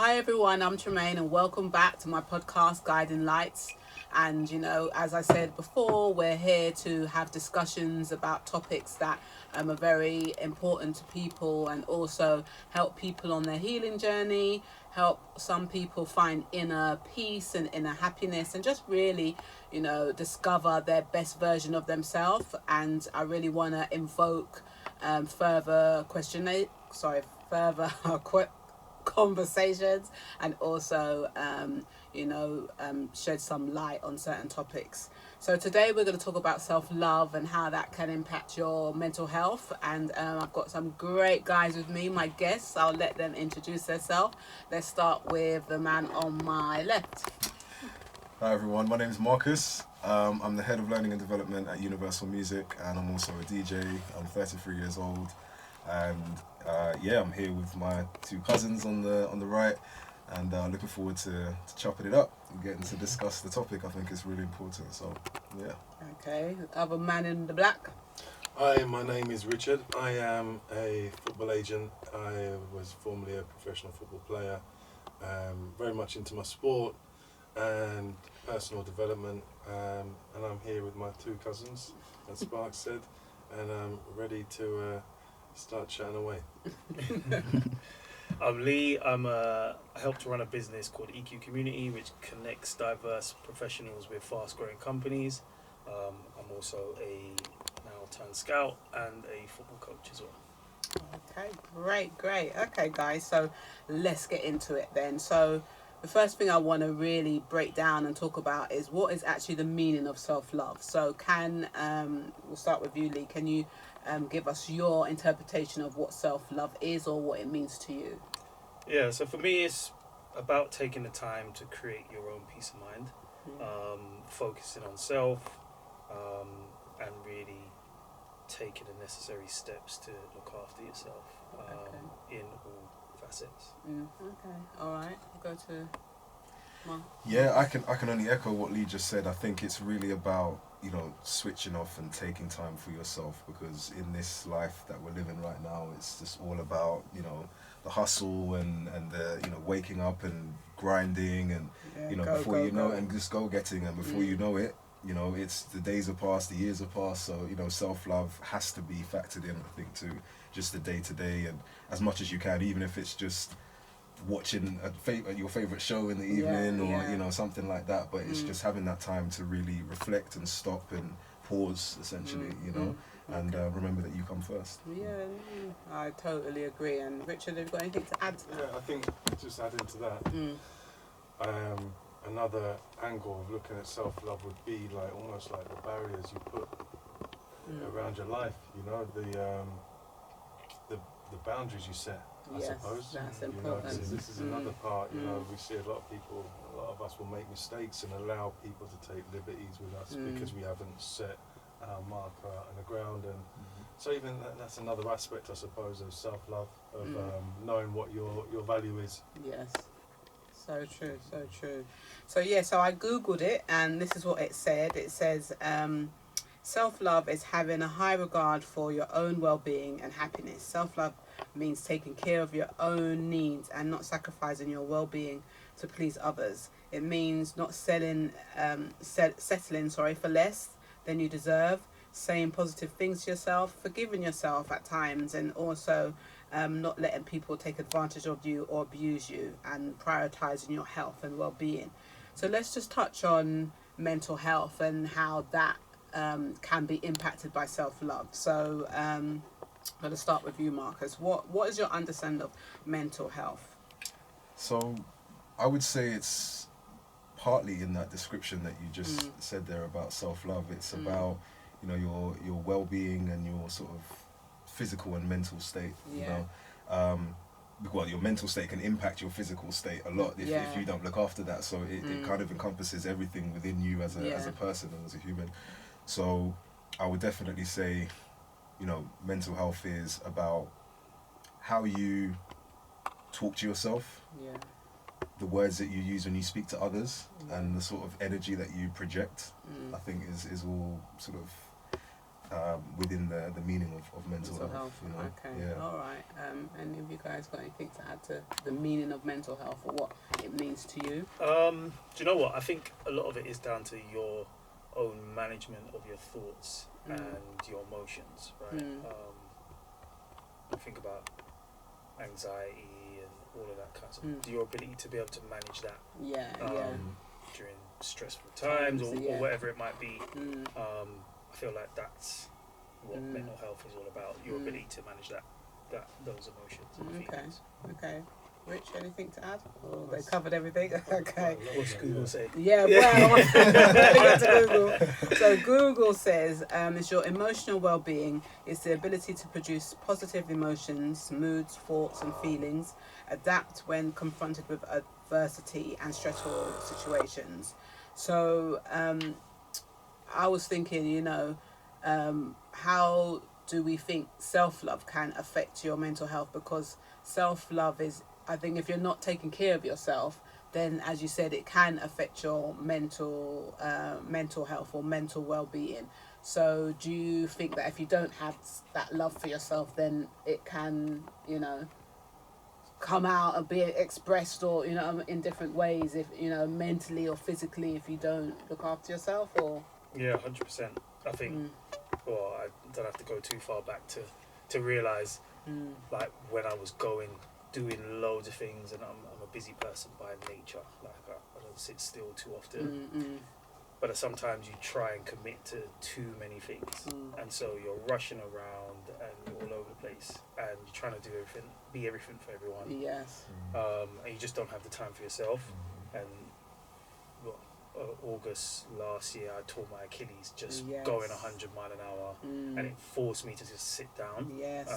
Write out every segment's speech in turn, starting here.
Hi everyone, I'm Tremaine and welcome back to my podcast Guiding Lights. And as I said before, we're here to have discussions about topics that are very important to people and also help people on their healing journey, help some people find inner peace and inner happiness and just really, discover their best version of themselves. And I really want to invoke further further conversations and also shed some light on certain topics. So today we're going to talk about self-love and how that can impact your mental health, and I've got some great guys with me, my guests. I'll let them introduce themselves. Let's start with the man on my left. Hi everyone, my name is Marcus. I'm the head of learning and development at Universal Music, and I'm also a DJ. I'm 33 years old, and I'm here with my two cousins on the right, and looking forward to chopping it up and getting to discuss the topic. I think it's really important. So yeah. Okay, the other man in the black. Hi, my name is Richard. I am a football agent. I was formerly a professional football player. Very much into my sport and personal development, and I'm here with my two cousins, as Spark said, and I'm ready to start chatting away. I'm Lee. I help to run a business called EQ Community, which connects diverse professionals with fast-growing companies. I'm also a now-turned scout and a football coach as well. Okay, great. Okay, guys, so let's get into it then. So the first thing I want to really break down and talk about is what is actually the meaning of self-love. So we'll start with you, Lee. Can you give us your interpretation of what self-love is or what it means to you? Yeah, so for me, it's about taking the time to create your own peace of mind, focusing on self, and really taking the necessary steps to look after yourself in all facets. Okay, all right. We'll go to Mark. Yeah, I can only echo what Lee just said. I think it's really about switching off and taking time for yourself, because in this life that we're living right now, it's just all about the hustle and the waking up and grinding and before you know it, and just go getting, and before you know it, it's the days have passed, the years have passed. So self-love has to be factored in, I think, to just the day-to-day, and as much as you can, even if it's just watching your favorite show in the evening or something like that, but it's just having that time to really reflect and stop and pause, essentially, and remember that you come first. I totally agree. And Richard, have you got anything to add to that? Yeah, I think just adding to that, another angle of looking at self-love would be almost like the barriers you put around your life, the boundaries you set, I suppose. That's important. This is another part, we see a lot of us will make mistakes and allow people to take liberties with us because we haven't set our marker out on the ground. And so even that's another aspect, I suppose, of self-love, of knowing what your value is. Yes. So true. So I Googled it, and this is what it said. It says, self-love is having a high regard for your own well-being and happiness. Self-love means taking care of your own needs and not sacrificing your well-being to please others. It means not settling for less than you deserve, saying positive things to yourself, forgiving yourself at times, and also not letting people take advantage of you or abuse you, and prioritizing your health and well-being. So let's just touch on mental health and how that can be impacted by self-love. So I'm going to start with you, Marcus. What is your understanding of mental health? So I would say it's partly in that description that you just said there about self-love. It's about your well-being and your sort of physical and mental state. Well, your mental state can impact your physical state a lot if you don't look after that. So it kind of encompasses everything within you as a person and as a human. So I would definitely say, mental health is about how you talk to yourself, the words that you use when you speak to others, and the sort of energy that you project. I think is all sort of within the meaning of mental health. You know? Okay. Yeah. All right. Any of you guys got anything to add to the meaning of mental health or what it means to you? Do you know what? I think a lot of it is down to your own management of your thoughts and your emotions, right? Think about anxiety and all of that kind of stuff. Your ability to be able to manage that during stressful times or whatever it might be. I feel like that's what mental health is all about. Your ability to manage those emotions and feelings. Okay. Rich, anything to add? Oh, they covered everything. Okay. What's Google say? Yeah, well, get to Google. So Google says it's your emotional well-being. It's the ability to produce positive emotions, moods, thoughts and feelings, adapt when confronted with adversity and stressful situations. So I was thinking, how do we think self-love can affect your mental health? Because self-love is, I think if you're not taking care of yourself, then as you said, it can affect your mental health or mental well-being. So do you think that if you don't have that love for yourself, then it can, come out and be expressed or, in different ways, if, mentally or physically, if you don't look after yourself? Or Yeah, 100%. I think, well, I don't have to go too far back to realise, like, when I was doing loads of things, and I'm a busy person by nature. Like, I don't sit still too often. But sometimes you try and commit to too many things. And so you're rushing around and you're all over the place. And you're trying to do everything, be everything for everyone. yes. And you just don't have the time for yourself. And August last year, I tore my Achilles just going 100 miles an hour, and it forced me to just sit down. Yes.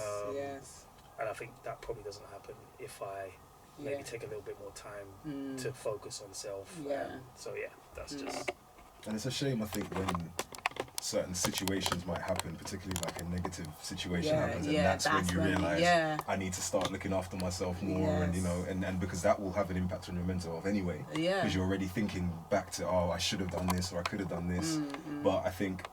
And I think that probably doesn't happen if I maybe take a little bit more time to focus on self. So that's just. And it's a shame, I think, when certain situations might happen, particularly like a negative situation happens, and that's when you realise I need to start looking after myself more, and and because that will have an impact on your mental health anyway, because you're already thinking back to, I should have done this or I could have done this. But I think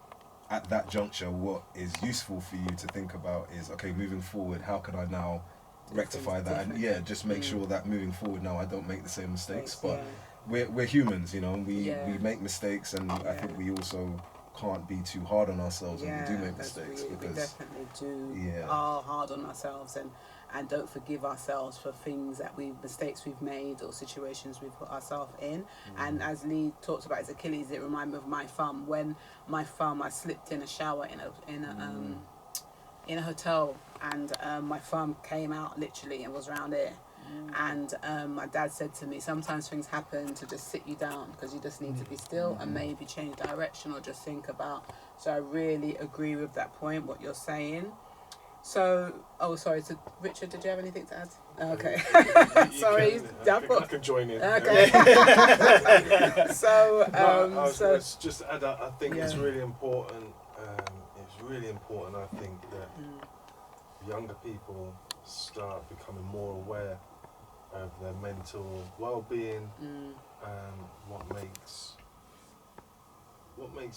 at that juncture, what is useful for you to think about is, okay, moving forward, how can I now rectify that? And just make sure that moving forward now I don't make the same mistakes. But we're humans, we make mistakes, and I think we also can't be too hard on ourselves when we do make mistakes, because we definitely are hard on ourselves and don't forgive ourselves for mistakes we've made or situations we've put ourselves in. And as Lee talked about his Achilles, it reminded me of my thumb. When my thumb, I slipped in a shower in a hotel, and my thumb came out literally and was around here. And my dad said to me, sometimes things happen to just sit you down, because you just need to be still and maybe change direction or just think about. So I really agree with that point, what you're saying. So, sorry, so Richard, did you have anything to add? Okay. Sorry, I can join in. Okay. So, let's just add that. I think it's really important. I think that younger people start becoming more aware of their mental well-being, and what makes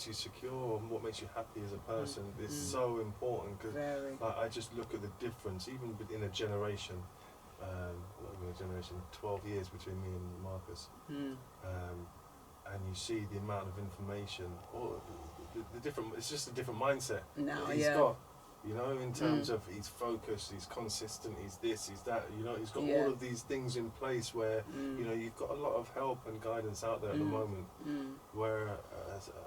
you secure and what makes you happy as a person is so important, because I just look at the difference even within a generation. 12 years between me and Marcus, and you see the amount of information, or the different. It's just a different mindset now. He's got. In terms of he's focused, he's consistent, he's this, he's that, he's got all of these things in place where, you've got a lot of help and guidance out there at the moment, where,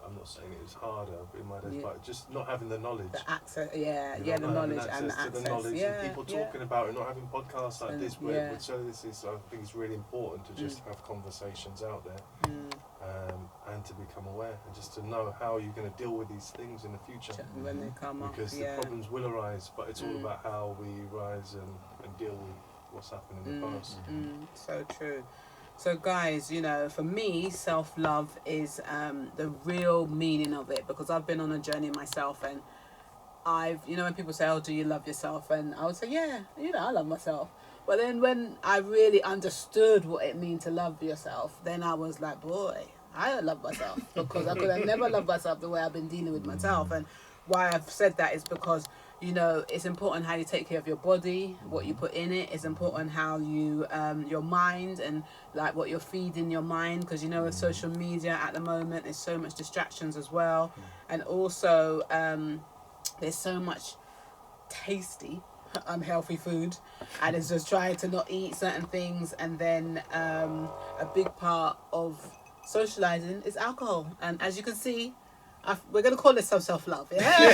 I'm not saying it was harder in my days, but just not having the knowledge. The access, the knowledge and the access. To the knowledge, and people talking about it, not having podcasts like this, where this is, I think it's really important to just have conversations out there. And to become aware, and just to know how you're going to deal with these things in the future when they come up, because the problems will arise, but it's all about how we rise and deal with what's happened in the past. So true. So guys, for me, self-love is the real meaning of it, because I've been on a journey myself, and I've, when people say, do you love yourself? And I would say, I love myself. But then when I really understood what it means to love yourself, then I was like, boy, I don't love myself, because I could have never loved myself the way I've been dealing with myself. And why I've said that is because, you know, it's important how you take care of your body, what you put in it. It's important how you, your mind, and like what you're feeding your mind, because, you know, with social media at the moment, there's so much distractions as well. And also, there's so much tasty unhealthy food, and it's just trying to not eat certain things. And then a big part of socializing is alcohol, and as you can see, we're going to call this some self-love, yeah?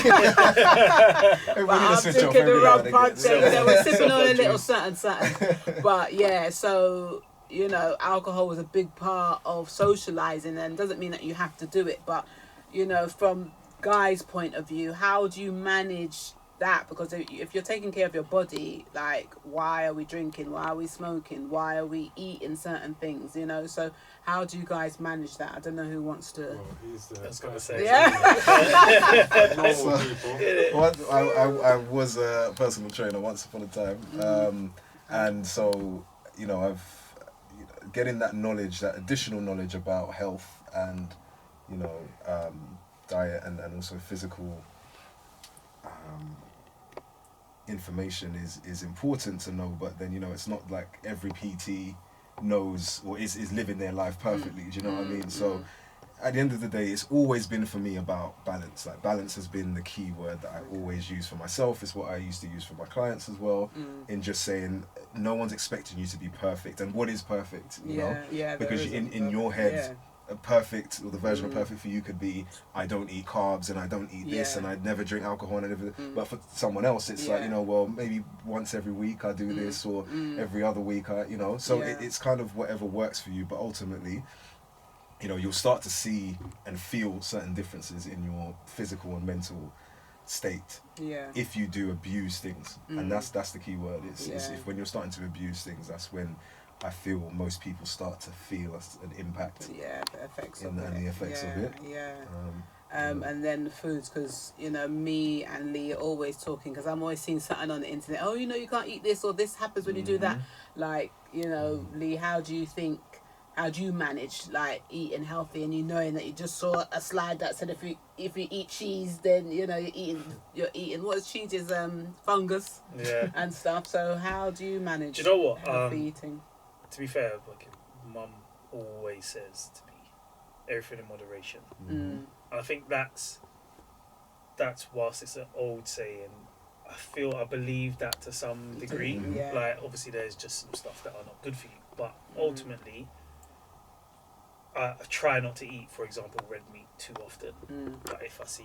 But I'm drinking the rum punch, you know, we're sipping on a little something. But yeah, so, you know, alcohol was a big part of socializing, and doesn't mean that you have to do it, but, you know, from guys' point of view, how do you manage that? Because if you're taking care of your body, like, why are we drinking, why are we smoking, why are we eating certain things, you know? So how do you guys manage that? I don't know who wants to. Well, he's the I was gonna say. normal people. I was a personal trainer once upon a time, and so, you know, getting that knowledge, that additional knowledge about health and, you know, diet and also physical information is important to know. But then, you know, it's not like every PT knows or is living their life perfectly. Do you know what I mean? So at the end of the day, it's always been for me about balance. Like, balance has been the key word that I always use for myself. It's what I used to use for my clients as well, in just saying no one's expecting you to be perfect. And what is perfect, you know? Yeah, because in your head, a perfect, or the version of perfect for you could be, I don't eat carbs and I don't eat this and I never drink alcohol and I never, but for someone else it's like, you know, well, maybe once every week I do this, or every other week I, you know, so it's kind of whatever works for you. But ultimately, you know, you'll start to see and feel certain differences in your physical and mental state if you do abuse things. And that's the key word. It's if when you're starting to abuse things, that's when I feel most people start to feel an impact. Yeah, the effects of it. And the effects of it. Yeah. And then the foods, because, you know, me and Lee are always talking, because I'm always seeing something on the internet. Oh, you know, you can't eat this, or this happens when you do that. Like, you know, Lee, how do you manage, like, eating healthy, and you knowing that you just saw a slide that said if you eat cheese, then, you know, you're eating what is cheese, is fungus and stuff. So how do you manage? Do you know what? Healthy eating. To be fair, like, Mum always says to me, everything in moderation. And I think that's whilst it's an old saying, I believe that to some degree. Like, obviously there's just some stuff that are not good for you, but ultimately I try not to eat, for example, red meat too often. But if I see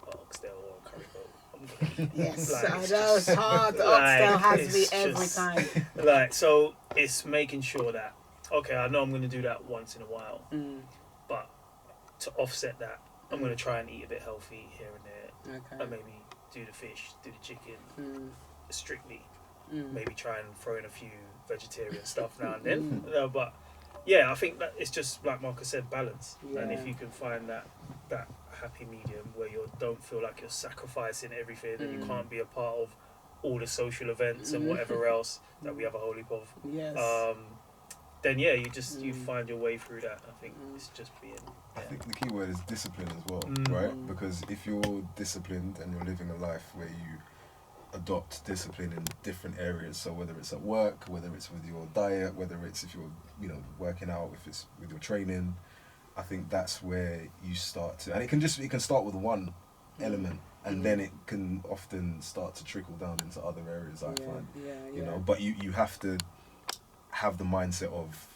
oxtail or curry goat, I'm gonna eat. Yes, like, I know it's hard. The oxtail has me every time. Like, so it's making sure that, okay, I know I'm going to do that once in a while, but to offset that, I'm going to try and eat a bit healthy here and there, and maybe do the fish, do the chicken, strictly. Maybe try and throw in a few vegetarian stuff now and then. But yeah, I think that it's just, like Marcus said, balance. And if you can find that happy medium where you don't feel like you're sacrificing everything and you can't be a part of all the social events and whatever else that we have a whole heap of, then you find your way through that. I think it's just being. I think the key word is discipline as well, right? Because if you're disciplined and you're living a life where you adopt discipline in different areas, so whether it's at work, whether it's with your diet, whether it's if you're, you know, working out, if it's with your training, I think that's where you start to, and it can start with one element, and then it can often start to trickle down into other areas, I find. You know, but you have to have the mindset of,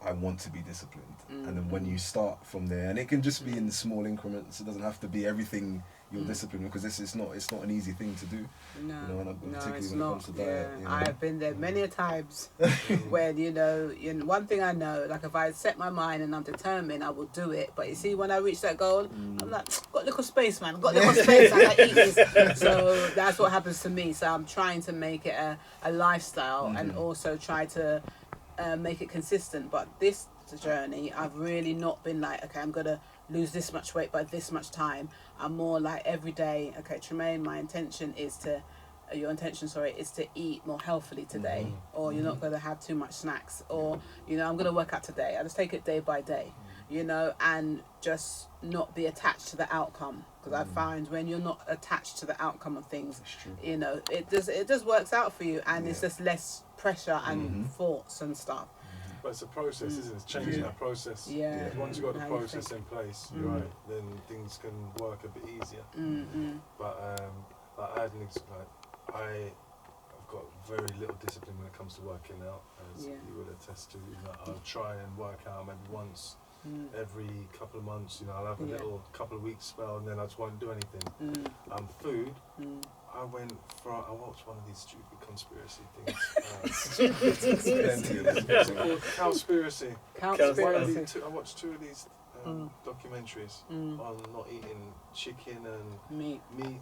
I want to be disciplined, and then when you start from there, and it can just be in small increments, it doesn't have to be everything you're disciplined, because it's not an easy thing to do. No, you know, and particularly it's when not. it comes to diet. You know? I've been there many a times when, you know, one thing I know, like, if I set my mind and I'm determined, I will do it. But you see, when I reach that goal, I'm like, got little space, man. Got little space. I gotta eat this. So that's what happens to me. So I'm trying to make it a lifestyle, and also try to make it consistent. But this journey, I've really not been like, okay, I'm gonna lose this much weight by this much time. I'm more like, every day, okay, Tremaine, my intention is to your intention is to eat more healthily today, or you're not going to have too much snacks, or, you know, I'm going to work out today. I just take it day by day. you know, and just not be attached to the outcome. Because I find when you're not attached to the outcome of things, That's true. you know, it just works out for you, and it's Yeah. just less pressure and thoughts and stuff. But it's a process, isn't it? It's changing that process. Yeah. Yeah. Once you've got the How you process think. in place, Right. then things can work a bit easier. But like I had an I've got very little discipline when it comes to working out, as Yeah. you would attest to. You know, I'll try and work out maybe once every couple of months. You know, I'll have a Yeah. little couple of weeks spell, and then I just won't do anything. Food. I watched one of these stupid conspiracy things. What's it called? Cowspiracy. Cowspiracy. I watched two of these documentaries on not eating chicken and Meat. meat.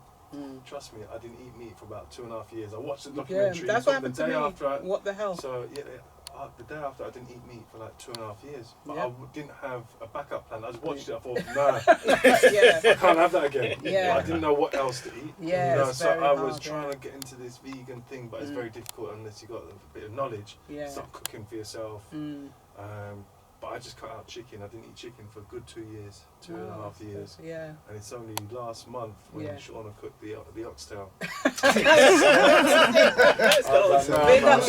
Trust me, I didn't eat meat for about 2.5 years. I watched the Yeah, documentary. that's what happened the to day me. after. What the hell? So yeah, the day after I didn't eat meat for like 2.5 years, but Yeah. didn't have a backup plan. I just watched it. I thought, nah, Yeah. I can't have that again. Yeah. I didn't know what else to eat. Yeah, You know, it's so very I was hard, trying yeah. to get into this vegan thing, but it's very difficult unless you got a bit of knowledge. Yeah. Start cooking for yourself. But I just cut out chicken. I didn't eat chicken for a good 2 years, 2.5 years. Yeah. And it's only last month when Yeah. Shauna cooked the oxtail. Big Nah, up man. Shauna. Big up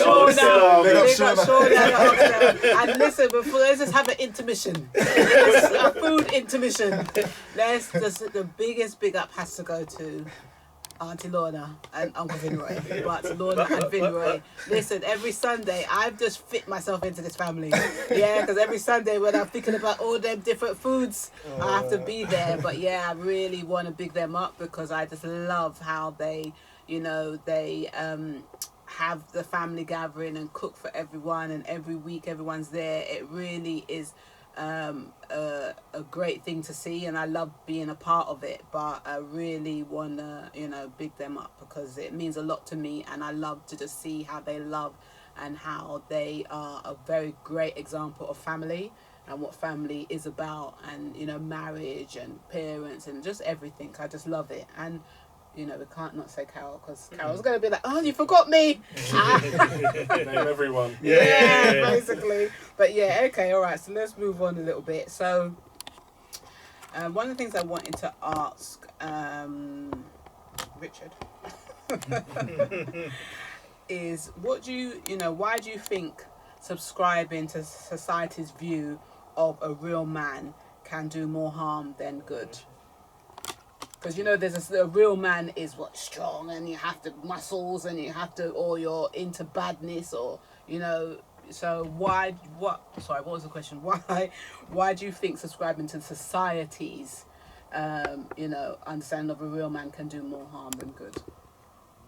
Big up Shauna. Shauna. And listen, before let's just have an intermission. A food intermission. The biggest big up has to go to Auntie Lorna and Uncle Vinroy. But Lorna and Vinroy, listen, every Sunday I've just fit myself into this family. Yeah, because every Sunday when I'm thinking about all them different foods, I have to be there. But yeah, I really want to big them up because I just love how they, you know, they have the family gathering and cook for everyone, and every week everyone's there. It really is a great thing to see, and I love being a part of it. But I really want to, you know, big them up because it means a lot to me, and I love to just see how they love and how they are a very great example of family and what family is about, and you know, marriage and parents and just everything. I just love it. And you know, we can't not say Carol because Carol's going to be like, oh, you forgot me. Name everyone. Yeah, basically. But yeah, okay, all right. So let's move on a little bit. So one of the things I wanted to ask Richard is, what do you know, why do you think subscribing to society's view of a real man can do more harm than good? Because you know, there's a real man is what, strong, and you have to muscles, and you have to, or you're into badness, or you know. So what was the question? Why do you think subscribing to society's, you know, understanding of a real man can do more harm than good?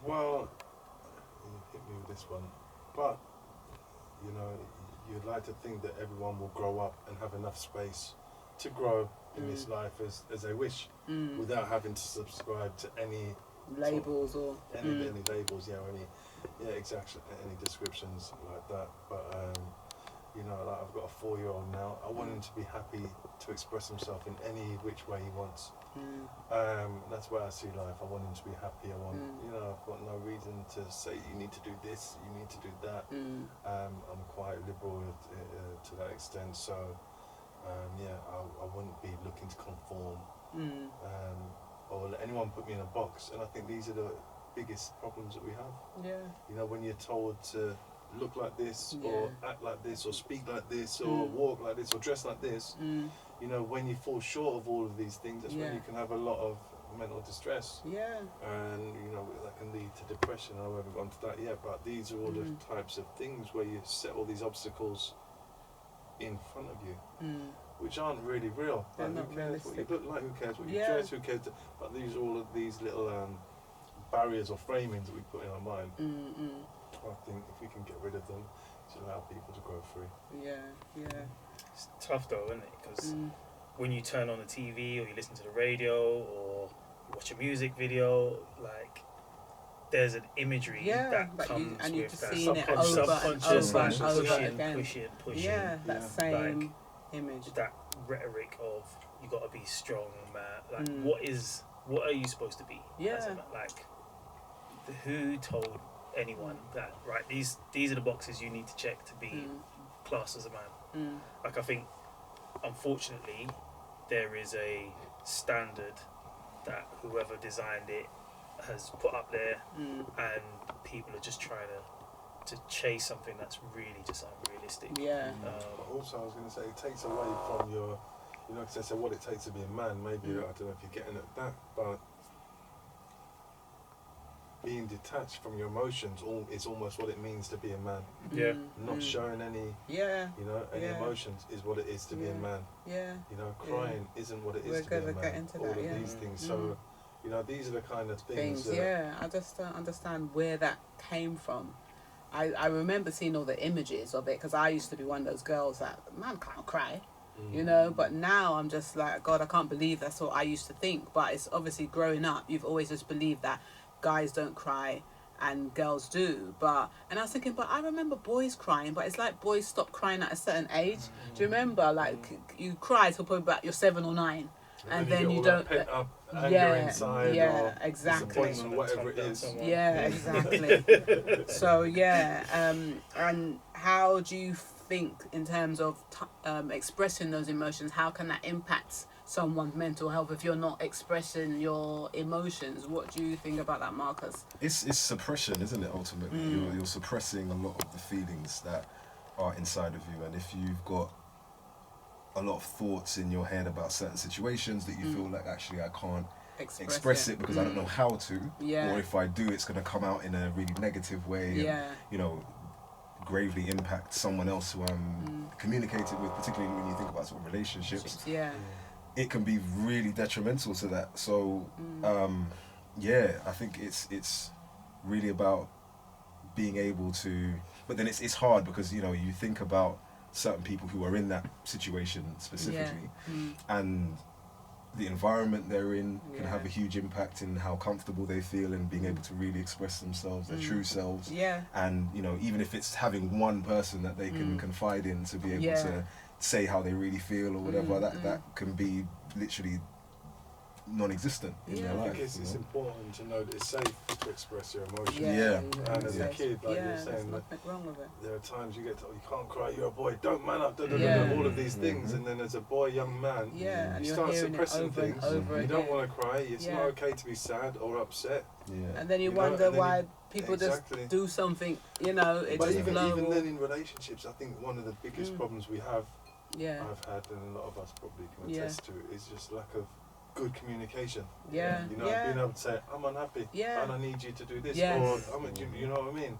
Well, you hit me with this one, but you know, you'd like to think that everyone will grow up and have enough space to grow in this life as they wish, without having to subscribe to any Labels or any labels, or any descriptions like that. But you know, like I've got a 4-year-old now. I want him to be happy to express himself in any which way he wants. That's where I see life. I want him to be happy. I want, you know, I've got no reason to say you need to do this, you need to do that. I'm quite liberal to that extent. So I wouldn't be looking to conform or let anyone put me in a box. And I think these are the biggest problems that we have. yeah. You know, when you're told to look like this, or act like this, or speak like this, or walk like this, or dress like this, you know, when you fall short of all of these things, that's when you can have a lot of mental distress. Yeah. And, you know, that can lead to depression. I haven't gone to that yet, but these are all the types of things where you set all these obstacles in front of you, which aren't really real. They're Like, not who cares realistic. what you look like? Who cares what you Yeah. dress? Who cares? But these are all of these little barriers or framings that we put in our mind. I think if we can get rid of them, to allow people to grow free. Yeah. It's tough though, isn't it? Because when you turn on the TV or you listen to the radio or you watch a music video, like there's an imagery that but comes and you're with just that seeing it over and subconscious, over and like, over again. pushing. Yeah, that same like, image. that rhetoric of you got to be strong, man. Like what are you supposed to be? As a man? Like who told anyone that these are the boxes you need to check to be classed as a man? Like I think unfortunately, there is a standard that whoever designed it has put up there, and people are just trying to chase something that's really just unrealistic. Yeah. But also, I was going to say, it takes away from your, you know, because they say what it takes to be a man. Maybe I don't know if you're getting at that, but being detached from your emotions is almost what it means to be a man. Yeah. Not showing any, Yeah. you know, any Yeah. emotions is what it is to be a man. Yeah. You know, crying isn't what it is We're to be a gonna man. get into All that, of yeah. these things. So, you know, these are the kind of things Things. that. Yeah. I just don't understand where that came from. I remember seeing all the images of it because I used to be one of those girls that, man, can't cry. You know, but now I'm just like, God, I can't believe that's what I used to think. But it's obviously growing up, you've always just believed that guys don't cry and girls do. And I was thinking, but I remember boys crying, but it's like boys stop crying at a certain age. Do you remember? Like, you cry till probably about you're 7 or 9. And then you don't. Pent up anger inside, or exactly. disappointment, or whatever it is. Yeah, exactly. So and how do you think in terms of expressing those emotions? How can that impact someone's mental health if you're not expressing your emotions? What do you think about that, Marcus? It's suppression, isn't it? Ultimately, you're suppressing a lot of the feelings that are inside of you, and if you've got a lot of thoughts in your head about certain situations that you feel like actually I can't express it because I don't know how to, or if I do, it's going to come out in a really negative way, and, you know, gravely impact someone else who I'm communicating with, particularly when you think about sort of relationships. It can be really detrimental to that. So I think it's really about being able to, but then it's hard because, you know, you think about certain people who are in that situation specifically, and the environment they're in can have a huge impact in how comfortable they feel and being able to really express themselves, their true selves. And, you know, even if it's having one person that they can confide in to be able to say how they really feel or whatever, that can be literally non-existent in their life. I think it's important to know that it's safe to express your emotions. And as a kid, like you're saying, nothing wrong with it. there are times you get told you can't cry, you're a boy, don't man up, all of these things, and then as a boy, young man, and you you're start hearing suppressing it over things. and over you again. don't want to cry. It's not okay to be sad or upset. And then you know, wonder and then why people just do something, you know, it but just even blow. then in relationships, I think one of the biggest problems we have, I've had, and a lot of us probably can attest to, is just lack of good communication. You know, being able to say, I'm unhappy and I need you to do this, or you know what I mean?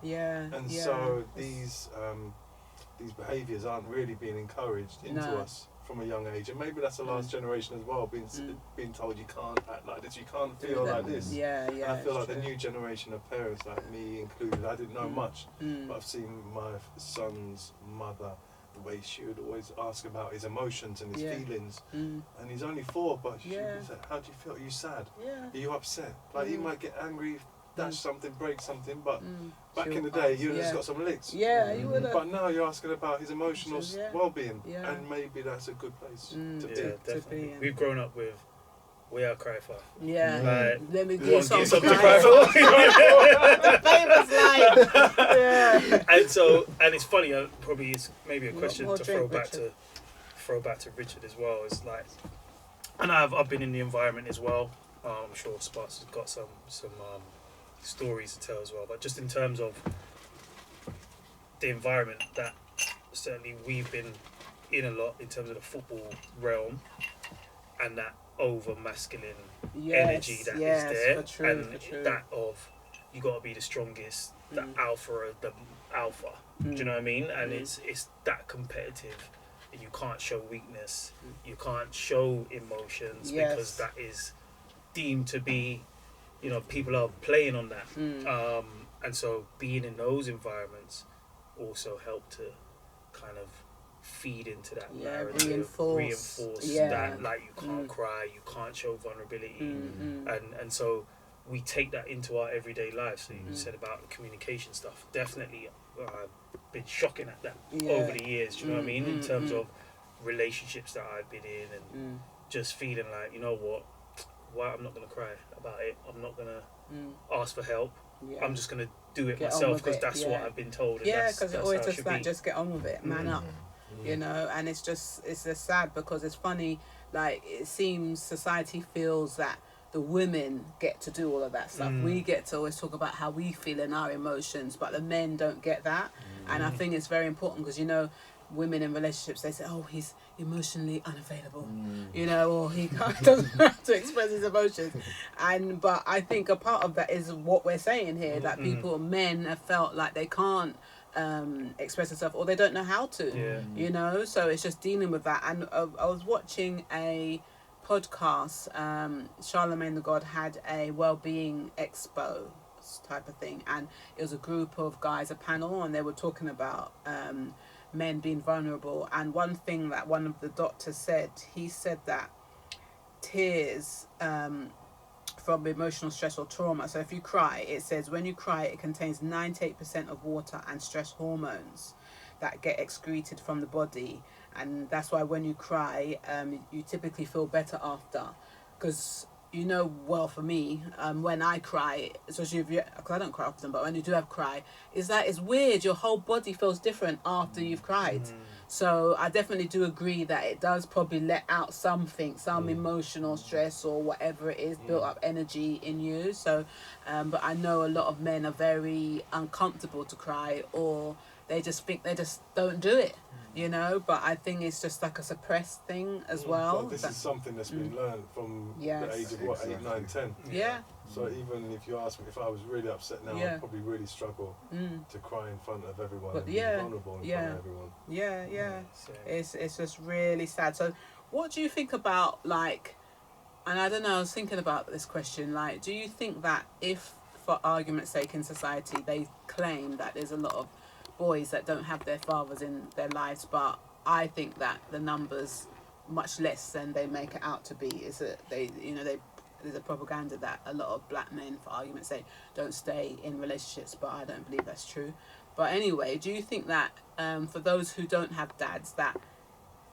And so these behaviours aren't really being encouraged into us from a young age, and maybe that's the last generation as well, being told you can't act like this, you can't feel like this. And I feel like the new generation of parents, like me included, I didn't know much, but I've seen my son's mother, the way she would always ask about his emotions and his feelings, and he's only 4, but she would say, how do you feel? Are you sad? Are you upset? Like he might get angry, dash something, break something, but back in the day he would have just got some licks. You would have. But now you're asking about his emotional well-being, and maybe that's a good place to be. Definitely. We've grown up with "We Are Cry For." Let me You get want to something get something to cry for? The famous line. And it's funny. Probably it's maybe a question more to drink, throw back to Richard as well. It's like, and I've been in the environment as well. I'm sure Sparks has got some stories to tell as well. But just in terms of the environment that certainly we've been in a lot in terms of the football realm, and that over masculine energy that is there, and that of you got to be the strongest, the alpha. Do you know what I mean? And it's that competitive. You can't show weakness. You can't show emotions because that is deemed to be, you know, people are playing on that. And so being in those environments also help to kind of feed into that narrative, reinforce that, like, you can't cry, you can't show vulnerability, and so we take that into our everyday life. So you said about the communication stuff, definitely been shocking at that over the years, do you know what I mean, in terms of relationships that I've been in, and just feeling like, you know what, why I'm not going to cry about it, I'm not going to ask for help, I'm just going to do it myself because that's what I've been told, and because it always just like, just get on with it, man up. you know, and it's just sad because it's funny, like it seems society feels that the women get to do all of that stuff. We get to always talk about how we feel in our emotions, but the men don't get that. And I think it's very important because, you know, women in relationships, they say, oh, he's emotionally unavailable, you know, or he doesn't have to express his emotions. But I think a part of that is what we're saying here, that men have felt like they can't express themselves, or they don't know how to, you know, so it's just dealing with that. And I was watching a podcast, Charlemagne the God had a well-being expo type of thing, and it was a group of guys, a panel, and they were talking about men being vulnerable. And one thing that one of the doctors said, he said that tears from emotional stress or trauma, so if you cry, it says when you cry it contains 98% of water and stress hormones that get excreted from the body, and that's why when you cry you typically feel better after. Because, you know, well, for me, when I cry, especially if because I don't cry often, but when you do have cry, is that it's weird, your whole body feels different after you've cried. So I definitely do agree that it does probably let out something, some emotional stress or whatever it is, built up energy in you. So but I know a lot of men are very uncomfortable to cry, or they just think they just don't do it, you know. But I think it's just like a suppressed thing as well. But this is something that's been learned from the age of what, 8, 9, 10. Yeah. So even if you ask me if I was really upset now, I'd probably really struggle to cry in front of everyone, but and be vulnerable in front of everyone. It's just really sad. So what do you think about, like, and I don't know, I was thinking about this question, like, do you think that if, for argument's sake, in society they claim that there's a lot of boys that don't have their fathers in their lives, but I think that the numbers much less than they make it out to be, is that there's a propaganda that a lot of black men, for argument's sake, don't stay in relationships, but I don't believe that's true. But anyway, do you think that for those who don't have dads, that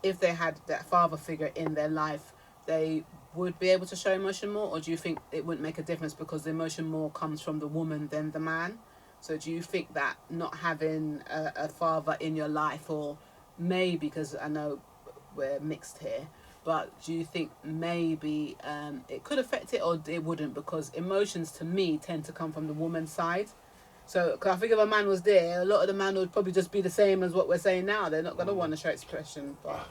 if they had that father figure in their life, they would be able to show emotion more, or do you think it wouldn't make a difference because the emotion more comes from the woman than the man? So do you think that not having a father in your life, or maybe, because I know we're mixed here, but do you think maybe it could affect it, or it wouldn't? Because emotions to me tend to come from the woman's side. So, cause I think if a man was there, a lot of the man would probably just be the same as what we're saying now. They're not going to want to show expression. But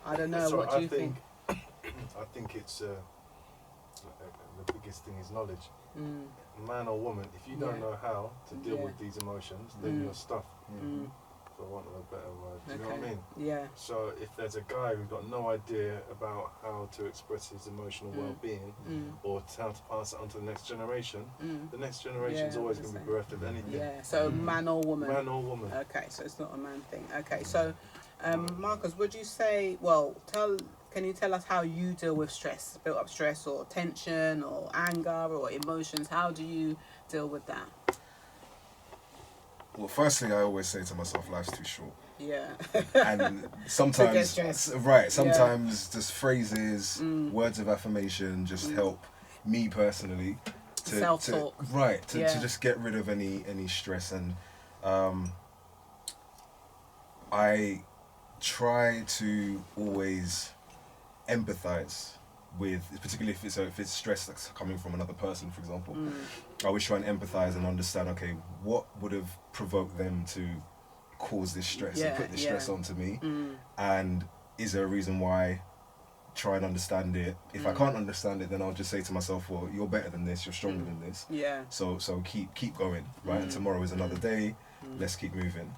I don't know. What do you think? I think it's the biggest thing is knowledge. Man or woman, if you don't know how to deal with these emotions, then you're stuffed. For want of a better word. Do you know what I mean? Yeah. So if there's a guy who's got no idea about how to express his emotional well-being, or how to pass it on to the next generation, the next generation's always going to be bereft of anything. Yeah. So man or woman. Man or woman. Okay. So it's not a man thing. Okay. So, Marcus, would you say? Can you tell us how you deal with stress, built up stress, or tension, or anger, or emotions? How do you deal with that? Well, firstly, I always say to myself, life's too short. Yeah. And sometimes, sometimes just phrases, words of affirmation just help me personally to self-talk. To just get rid of any stress. And I try to always empathize with, particularly if it's stress that's coming from another person, for example. I always try and empathize and understand, okay, what would have provoked them to cause this stress and put this stress onto me, and is there a reason why? Try and understand it. If I can't understand it, then I'll just say to myself, well, you're better than this, you're stronger than this, so keep going, right? And tomorrow is another day, let's keep moving.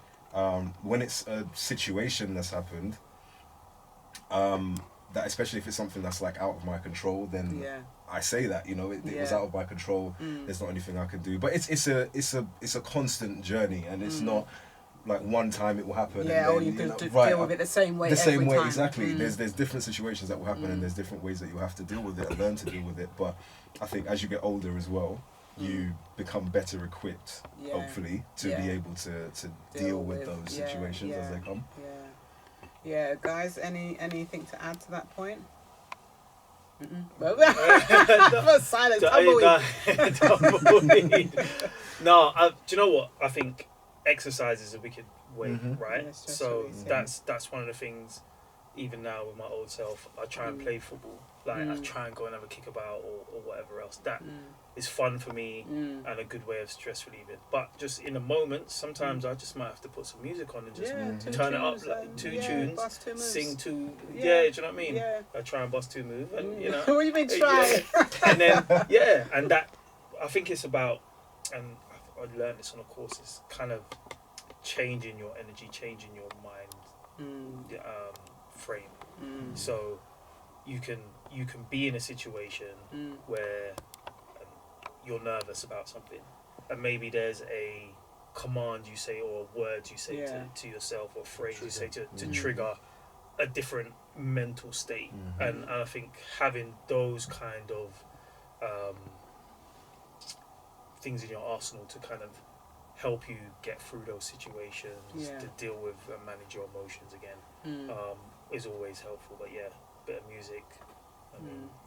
When it's a situation that's happened, that especially if it's something that's like out of my control, then I say that, you know, it was out of my control. There's not anything I can do. But it's a constant journey, and it's not like one time it will happen. Yeah, or you can deal with it the same way. Time. Exactly. There's different situations that will happen, and there's different ways that you have to deal with it and learn to deal with it. But I think as you get older as well, you become better equipped, hopefully, to be able to deal with those situations as they come. Yeah, guys, anything to add to that point? Silent tumbleweed. No, do you know what? I think exercise is a way, Mhm. right? Yeah, stress So release, yeah. that's one of the things. Even now with my old self, I try and play football. Like I try and go and have a kickabout or whatever else. That is fun for me and a good way of stress relieving. But just in the moment, sometimes I just might have to put some music on and just turn it up, like two tunes, bust two moves. sing two. Yeah. Yeah, do you know what I mean? Yeah. I try and bust two moves, and you know. What do you mean try? And then and that I think it's about, and I've learned this on a course. It's kind of changing your energy, changing your mind frame. So you can be in a situation where you're nervous about something, and maybe there's a command you say or words you say to yourself or phrase you say to trigger a different mental state. And I think having those kind of things in your arsenal to kind of help you get through those situations, to deal with and manage your emotions again, is always helpful. But a bit of music,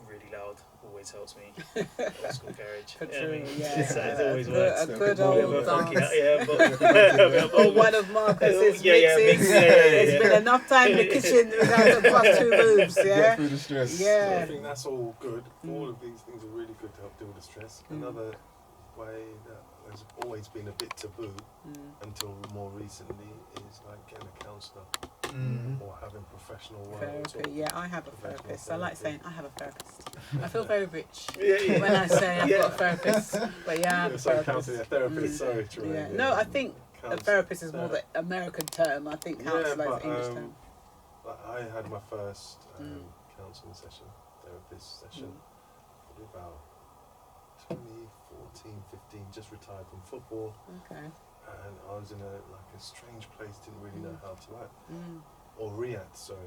really loud, always helps me. Old school garage. For Yeah, true, I mean, yeah. it always works. A good old dance. Or one of Marcus's mixes. Yeah. There's been enough time in the kitchen without the plus two moves, Get yeah? through the stress. So Yeah. I think that's all good. All of these things are really good to help deal with the stress. Another way that has always been a bit taboo until more recently is like getting a counsellor or having professional work. Therapy, yeah, I have a Professional therapist. I like therapy. saying I have a therapist. I feel very rich Yeah. when I say I've got a therapist. But yeah, I have a Sorry, therapist. counselling, a therapist, sorry, Troy. Yeah. No, I think a Counsellor. therapist is more the American term. I think counsellor is but, the English term. like, I had my first counselling session, therapist session, probably about 2014, 15, just retired from football, Okay. and I was in a strange place, didn't really know how to act, or react, sorry.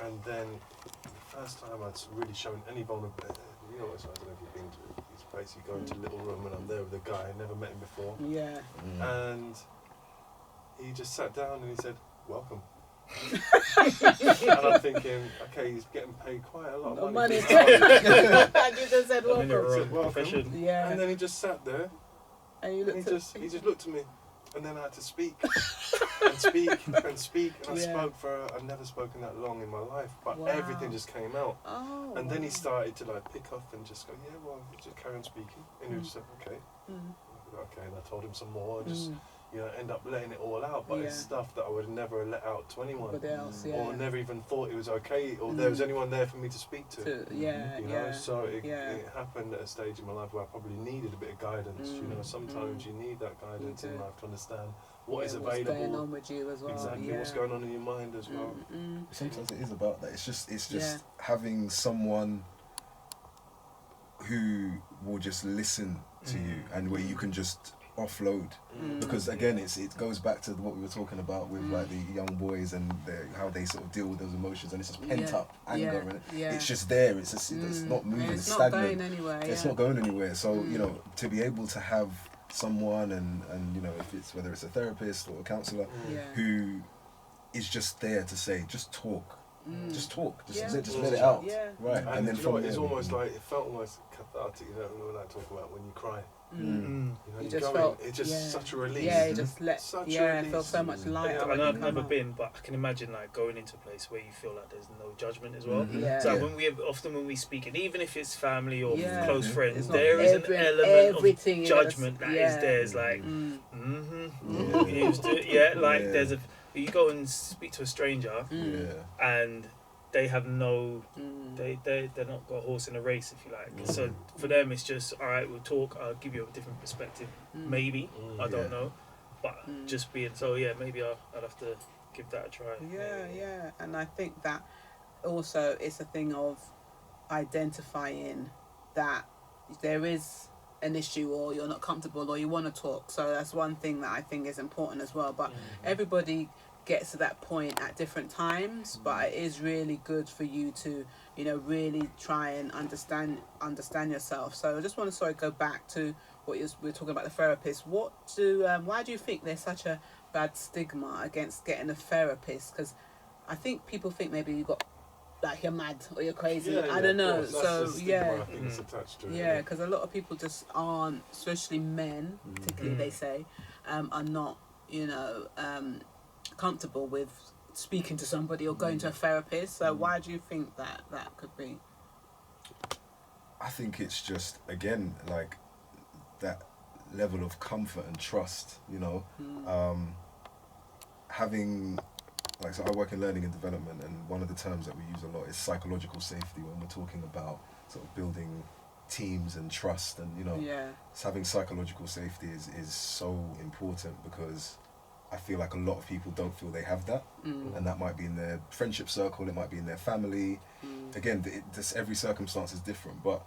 And then the first time I'd really shown any vulnerability, you know what, so I don't know if you've been to this place, you go into a little room and I'm there with a guy, I never met him before, Yeah. and he just sat down and he said, "Welcome." And I'm thinking, okay, he's getting paid quite a lot of money. You just said I'm in the welcome. wrong Welcome. profession. Yeah. And then he just sat there And you and looked he just looked at me, and then I had to speak and speak and speak, and I Yeah. spoke for I've never spoken that long in my life, but Wow. everything just came out. Oh. And then he wow. started to pick up and just go, yeah, well, just carry on speaking, and he just said, okay, and I told him some more, and just end up letting it all out, but it's stuff that I would never let out to anyone, Everybody else, yeah. or never even thought it was okay, or there was anyone there for me to speak to. You know, so it happened at a stage in my life where I probably needed a bit of guidance. You know, sometimes you need that guidance in life to understand what is available. What's going on with you as well. Exactly, what's going on in your mind as well. Sometimes it is about that. It's just having someone who will just listen to you and where you can just offload, because again it goes back to what we were talking about with like the young boys and how they sort of deal with those emotions, and it's just pent up anger and it's just there, it's just it's not moving, it's not stagnant, going anywhere. it's not going anywhere. So you know, to be able to have someone and you know, if it's whether it's a therapist or a counsellor who is just there to say just talk, just let it out, right? And then from it's there, almost like it felt almost cathartic, you know, when I talk about when you cry. You know, You you just go felt, in, it's just such a release. Yeah, you just let, Such a it release. feels so much lighter. And when I've you never come out. been, but I can imagine like going into a place where you feel like there's no judgment as well. Yeah. So when we speak, and even if it's family or close It's friends, not there is an element everything of you gotta judgment that is there. It's like, Yeah. you used to, like there's a, you go and speak to a stranger and they have no, they're not got a horse in a race, if you like. So for them it's just, all right, we'll talk, I'll give you a different perspective, maybe, I don't know, but just being, so maybe I'd have to give that a try. Yeah, and I think that also it's a thing of identifying that there is an issue or you're not comfortable or you want to talk. So that's one thing that I think is important as well, but everybody gets to that point at different times, but it is really good for you to, you know, really try and understand yourself. So I just want to go back to what we were talking about, the therapist. Why do you think there's such a bad stigma against getting a therapist? Because I think people think maybe you got, like, you're mad or you're crazy. I don't know. So I think it's attached to it. because a lot of people just aren't, especially men, particularly they say, are not, you know, comfortable with speaking to somebody or going to a therapist. So why do you think that could be? I think it's just, again, like that level of comfort and trust, you know. Having, like, so I work in learning and development, and one of the terms that we use a lot is psychological safety when we're talking about sort of building teams and trust, and, you know, so having psychological safety is so important, because I feel like a lot of people don't feel they have that, and that might be in their friendship circle, it might be in their family. Again, every circumstance is different, but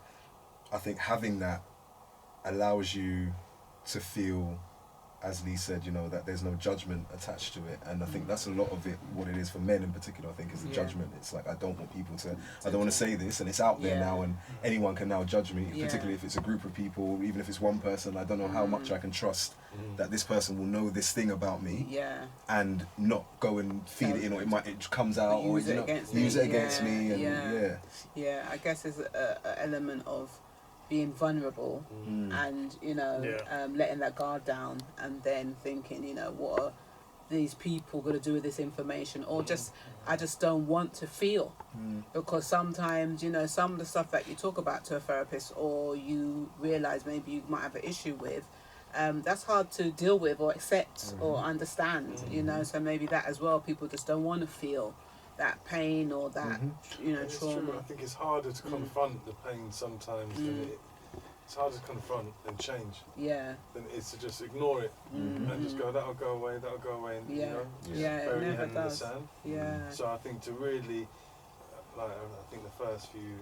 I think having that allows you to feel, as Lee said, you know, that there's no judgment attached to it. And I think that's a lot of it, what it is for men in particular, I think, is the judgment. It's like, I don't want people to, I don't want to say this, and it's out there now, and anyone can now judge me, particularly if it's a group of people, even if it's one person. I don't know how much I can trust that this person will know this thing about me and not go and feed it in, or it comes out, or, you know, use it against me. And I guess there's an element of being vulnerable and, you know, letting that guard down, and then thinking, you know, what are these people going to do with this information, or just I just don't want to feel, because sometimes, you know, some of the stuff that you talk about to a therapist, or you realise maybe you might have an issue with, that's hard to deal with or accept or understand, you know. So maybe that as well, people just don't want to feel that pain or that, you know, trauma. True. I think it's harder to confront the pain sometimes than it's harder to confront and change than it is to just ignore it and just go, that'll go away, and, you know, bury your head in the sand. So I think to really, like, I think the first few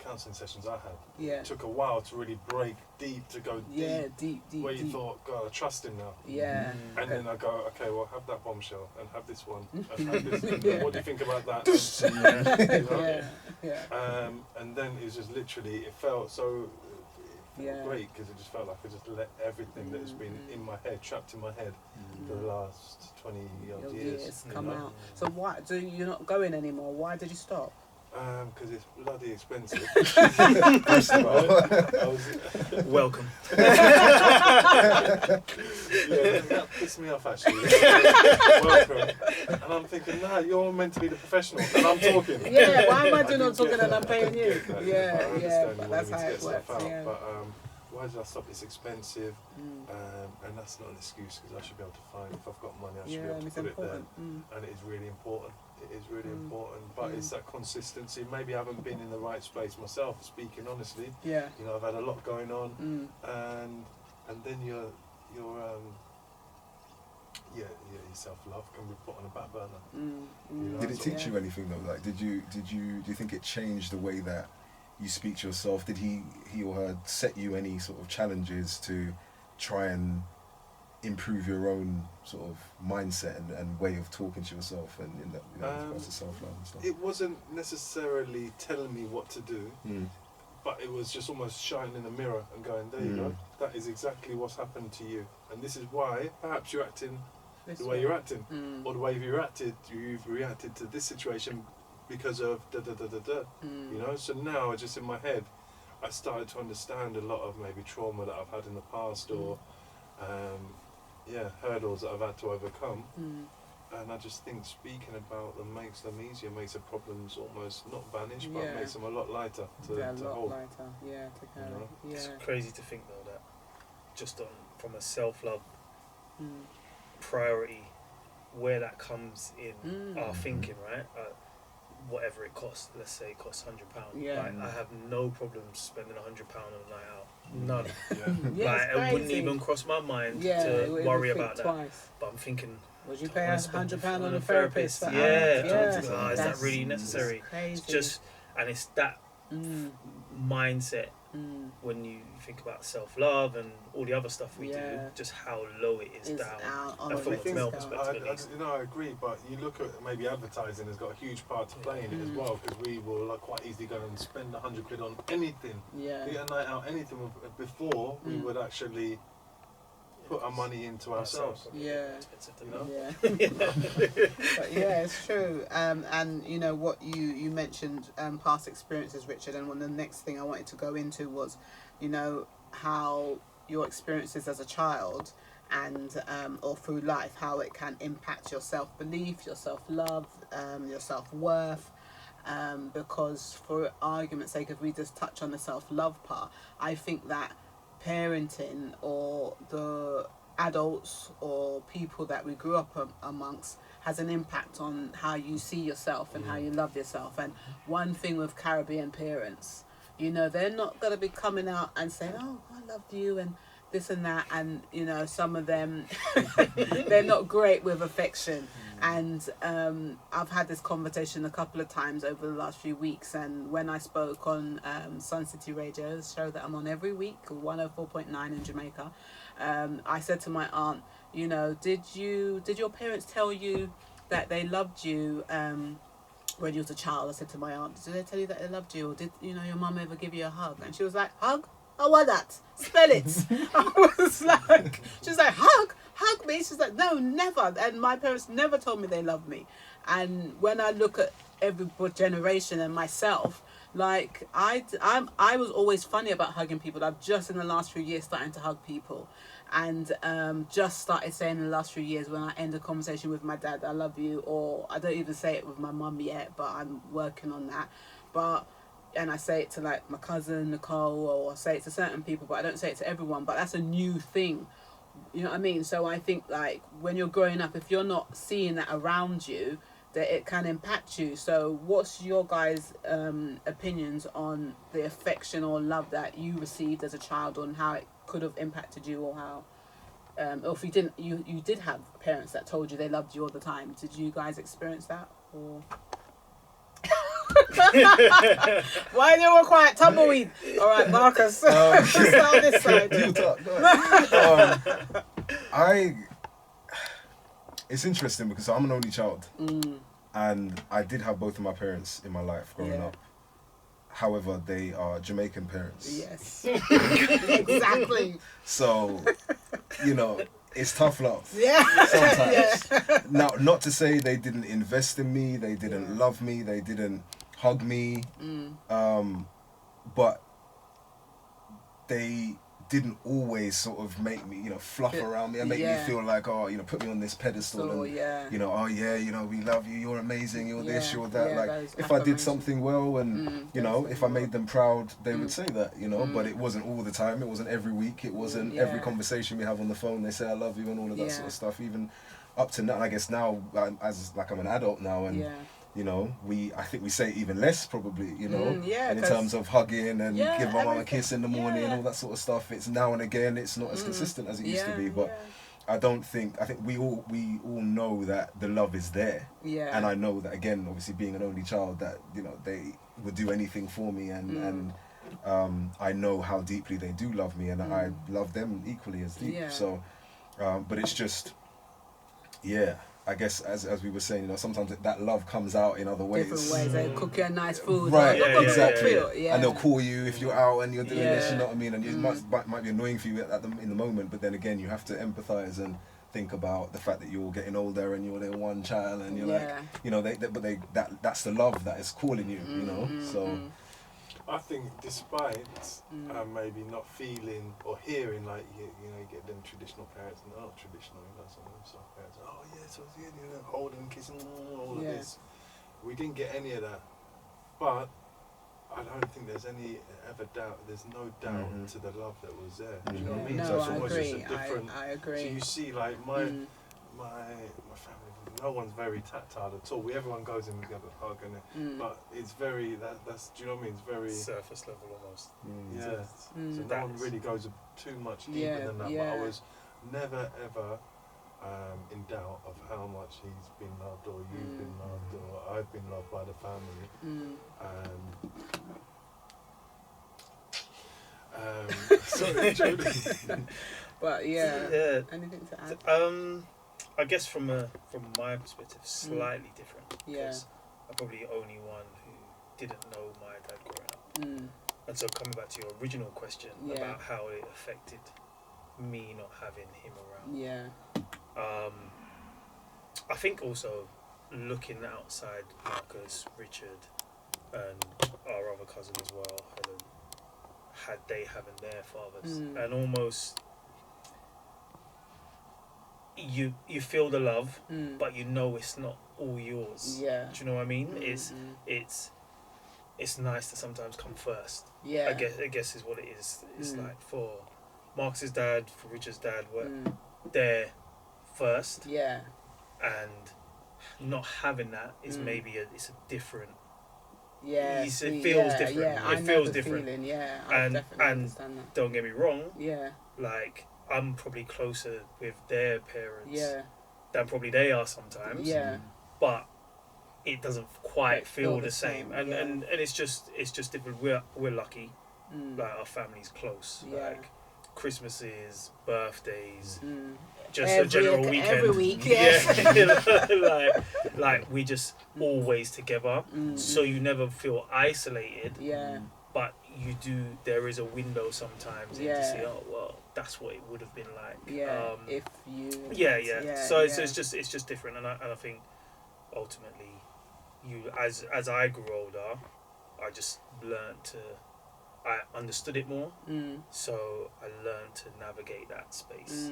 counselling sessions I had, it took a while to really break deep, to go deep, where you thought, God, I trust him now. And then I go, okay, well, have that bombshell, and have this one, and have this, and what do you think about that? And, you know? And then it was just literally, it felt so great, because it just felt like I just let everything that has been in my head, trapped in my head for the last 20 odd years come out. So why, so you're not going anymore? Why did you stop? Because it's bloody expensive. First of all, Welcome. That pissed me off, actually. Welcome. And I'm thinking, nah, you're meant to be the professional, and I'm talking. Why am I doing all talking and I'm paying you? But that's how it works. But why did I stop? It's expensive, and that's not an excuse, because I should be able to find, if I've got money, I should be able to put it there. And it is really important. It is really important, but it's that consistency. Maybe I haven't been in the right space myself, speaking honestly. You know, I've had a lot going on, and then your self-love can be put on a back burner. You know, did it teach you anything though? Like, do you think it changed the way that you speak to yourself? Did he or her set you any sort of challenges to try and improve your own sort of mindset and way of talking to yourself, and in that, you know, as regards to self-love and stuff? It wasn't necessarily telling me what to do, but it was just almost shining in a mirror and going, there you go, that is exactly what's happened to you, and this is why perhaps you're acting the way you're acting, or the way you've reacted to this situation because of da-da-da-da-da, you know. So now, just in my head, I started to understand a lot of maybe trauma that I've had in the past, or hurdles that I've had to overcome, and I just think speaking about them makes them easier, makes the problems almost not vanish, but makes them a lot lighter to hold. To carry. You know? It's crazy to think though that just from a self-love priority, where that comes in our thinking, right? Whatever it costs, let's say it costs £100. Like, I have no problem spending £100 on a night out. None. Like, it wouldn't even cross my mind to worry about that. Twice. But I'm thinking, would you pay £100 on a therapist? Is that really necessary? It's just, and it's that mindset when you think about self-love and all the other stuff we do, just how low it is down. And from a male perspective, I agree, but you look at maybe advertising has got a huge part to play in it as well, because we will quite easily go and spend £100 on anything, be a night out, anything before we would actually put our money into ourselves. You know? But it's true. And you know what you mentioned past experiences, Richard, and the next thing I wanted to go into was, you know, how your experiences as a child and or through life, how it can impact your self-belief, your self-love, your self-worth. Because for argument's sake, if we just touch on the self-love part, I think that parenting or the adults or people that we grew up amongst has an impact on how you see yourself and how you love yourself. And one thing with Caribbean parents, you know, they're not going to be coming out and saying, oh, I loved you and this and that. And, you know, some of them, they're not great with affection. And I've had this conversation a couple of times over the last few weeks. And when I spoke on Sun City Radio, the show that I'm on every week, 104.9 in Jamaica, I said to my aunt, you know, did your parents tell you that they loved you when you was a child? I said to my aunt, did they tell you that they loved you? Or did, you know, your mum ever give you a hug? And she was like, hug? How was that? Spell it. I was like, she was like, hug me. She's like, no, never. And my parents never told me they loved me. And when I look at every generation and myself, like I was always funny about hugging people. I've just in the last few years starting to hug people, and just started saying in the last few years when I end a conversation with my dad, I love you, or I don't even say it with my mum yet, but I'm working on that. And I say it to like my cousin Nicole, or I say it to certain people, but I don't say it to everyone. But that's a new thing, you know what I mean? So I think like when you're growing up, if you're not seeing that around you, that it can impact you. So what's your guys' opinions on the affection or love that you received as a child, on how it could have impacted you, or how or if you didn't, you did have parents that told you they loved you all the time? Did you guys experience that? Or why are they all quiet? Tumbleweed. All right, Marcus. Start this side. You talk, go ahead. It's interesting because I'm an only child, and I did have both of my parents in my life growing up. However, they are Jamaican parents. Yes. Exactly. So, you know, it's tough love. Yeah. Sometimes. Yeah. Now, not to say they didn't invest in me, they didn't love me, they didn't hug me, but they didn't always sort of make me, you know, fluff around me and make me feel like, oh, you know, put me on this pedestal So, and, you know, oh yeah, you know, we love you, you're amazing, you're this, you're that. Yeah, like, if I did something well and, you know, if I made them proud, they would say that, you know, but it wasn't all the time, it wasn't every week, it wasn't every conversation we have on the phone, they say I love you and all of that sort of stuff, even up to now. And I guess now, as like I'm an adult now and, you know, I think we say even less probably, you know, and in terms of hugging and give my mum a kiss in the morning and all that sort of stuff. It's now and again, it's not as consistent as it used to be, but I think we all know that the love is there. Yeah. And I know that, again, obviously being an only child, that, you know, they would do anything for me, and I know how deeply they do love me, and I love them equally as deep. So, but it's just, I guess as we were saying, you know, sometimes that love comes out in other ways. Different ways. They cook you a nice food. Right, exactly. Yeah. And they'll call you if you're out and you're doing this, you know what I mean? And it might be annoying for you in the moment, but then again, you have to empathise and think about the fact that you're getting older and you're their one child and you're like, you know, that's the love that is calling you, you know? So I think despite maybe not feeling or hearing like you know, you get them traditional parents and they're not traditional, you know, some of them soft parents, oh yeah, so it's good, you know, holding, kissing, all of this. We didn't get any of that, but I don't think there's any ever doubt. There's no doubt to the love that was there. Do you know what I mean? No, So it's I almost agree. just a different. I agree. So you see, like my family, no one's very tactile at all. Everyone goes in, we have a hug, and but it's very that's. Do you know what I mean? It's very surface level almost. So no one really goes too much deeper than that. But I was never ever in doubt of how much he's been loved, or you've been loved, or I've been loved by the family. Sorry, Jodie. But anything to add? I guess from my perspective, slightly different. Because I'm probably the only one who didn't know my dad growing up. And so coming back to your original question about how it affected me not having him around. I think also looking outside Marcus, Richard, and our other cousin as well, Helen, had they having their fathers, and almost you feel the love, Mm. but you know it's not all yours. Yeah. Do you know what I mean? Mm. It's nice to sometimes come first. Yeah. I guess is what it is. It's Mm. like for Marcus's dad, for Richard's dad, Mm. they're first, Yeah. and not having that is Mm. maybe it's a different. Yeah. It See, feels yeah, different. Yeah. I It know feels the different. feeling. Yeah. I And definitely understand that. don't get me wrong, Yeah. like I'm probably closer with their parents Yeah. than probably they are sometimes. Yeah. But it doesn't quite Don't feel the same. And, yeah. and it's just different. We're lucky. Mm. Like our family's close. Yeah. Like Christmases, birthdays, Mm. just a general weekend. Every week, yeah. like we just always together. Mm. So you never feel isolated. Yeah. But you do. There is a window sometimes in to Yeah. see. Oh well, that's what it would have been like. Yeah. If you. Yeah. So it's just different, and I think ultimately, as I grew older, I just learned to. I understood it more, so I learned to navigate that space.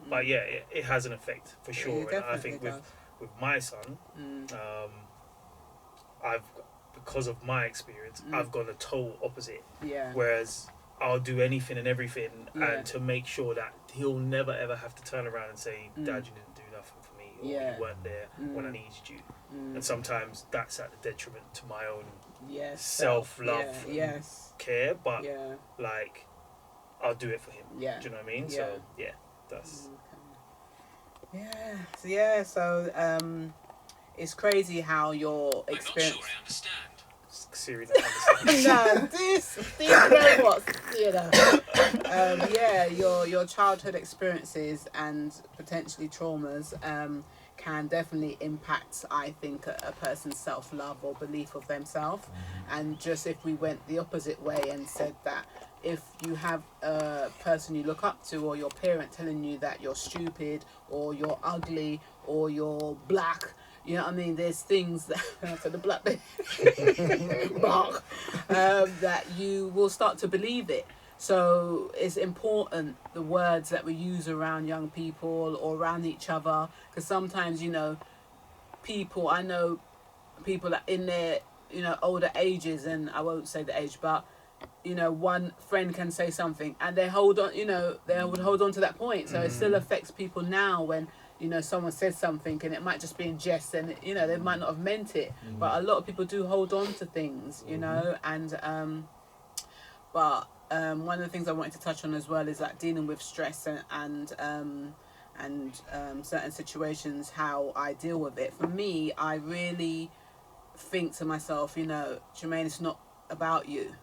But yeah, it has an effect for sure. And I think with my son, because of my experience, I've gone the total opposite. Yeah. Whereas I'll do anything and everything, Yeah. and to make sure that he'll never ever have to turn around and say, "Dad, you didn't do nothing for me," or Yeah. "You weren't there when I needed you." Mm. And sometimes that's at the detriment to my own Yes. self-love. Yeah. Yes. care, but Yeah. like I'll do it for him. Yeah. Do you know what I mean? Yeah. So yeah, that's Yeah. So it's crazy how your experience. I'm not sure I understand. Siri doesn't understand. No, these robots, you know. Yeah, your childhood experiences and potentially traumas can definitely impact, I think, a person's self-love or belief of themselves. And just if we went the opposite way and said that if you have a person you look up to or your parent telling you that you're stupid or you're ugly or you're black, you know what I mean? There's things that for the black bark that you will start to believe it. So it's important the words that we use around young people or around each other, because sometimes I know people that in their older ages, and I won't say the age, but one friend can say something and they hold on, they would hold on to that point. So it still affects people now when someone says something and it might just be in jest and they might not have meant it, but a lot of people do hold on to things, and but one of the things I wanted to touch on as well is like dealing with stress and certain situations, how I deal with it. For me, I really think to myself, Jermaine, it's not about you.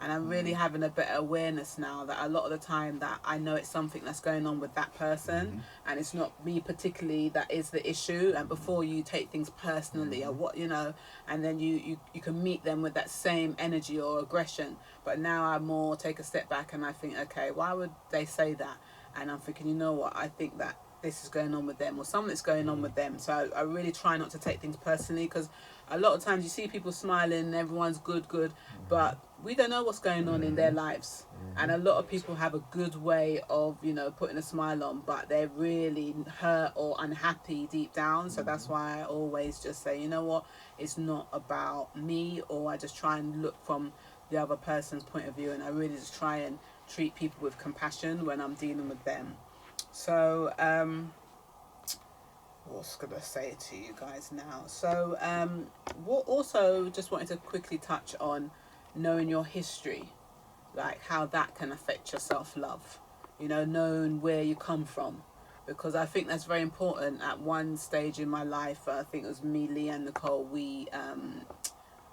And I'm really having a better awareness now that a lot of the time that I know it's something that's going on with that person, and it's not me particularly that is the issue. And before you take things personally or what, and then you can meet them with that same energy or aggression. But now I more take a step back and I think, okay, why would they say that? And I'm thinking, you know what, I think that this is going on with them or something's going on with them. So I really try not to take things personally, because a lot of times you see people smiling and everyone's good, but we don't know what's going on in their lives. And a lot of people have a good way of, putting a smile on, but they're really hurt or unhappy deep down. So that's why I always just say, you know what, it's not about me, or I just try and look from the other person's point of view, and I really just try and treat people with compassion when I'm dealing with them. So what's gonna say to you guys now? So what also just wanted to quickly touch on knowing your history, like how that can affect your self-love, knowing where you come from, because I think that's very important. At one stage in my life, I think it was me, Lee and Nicole, we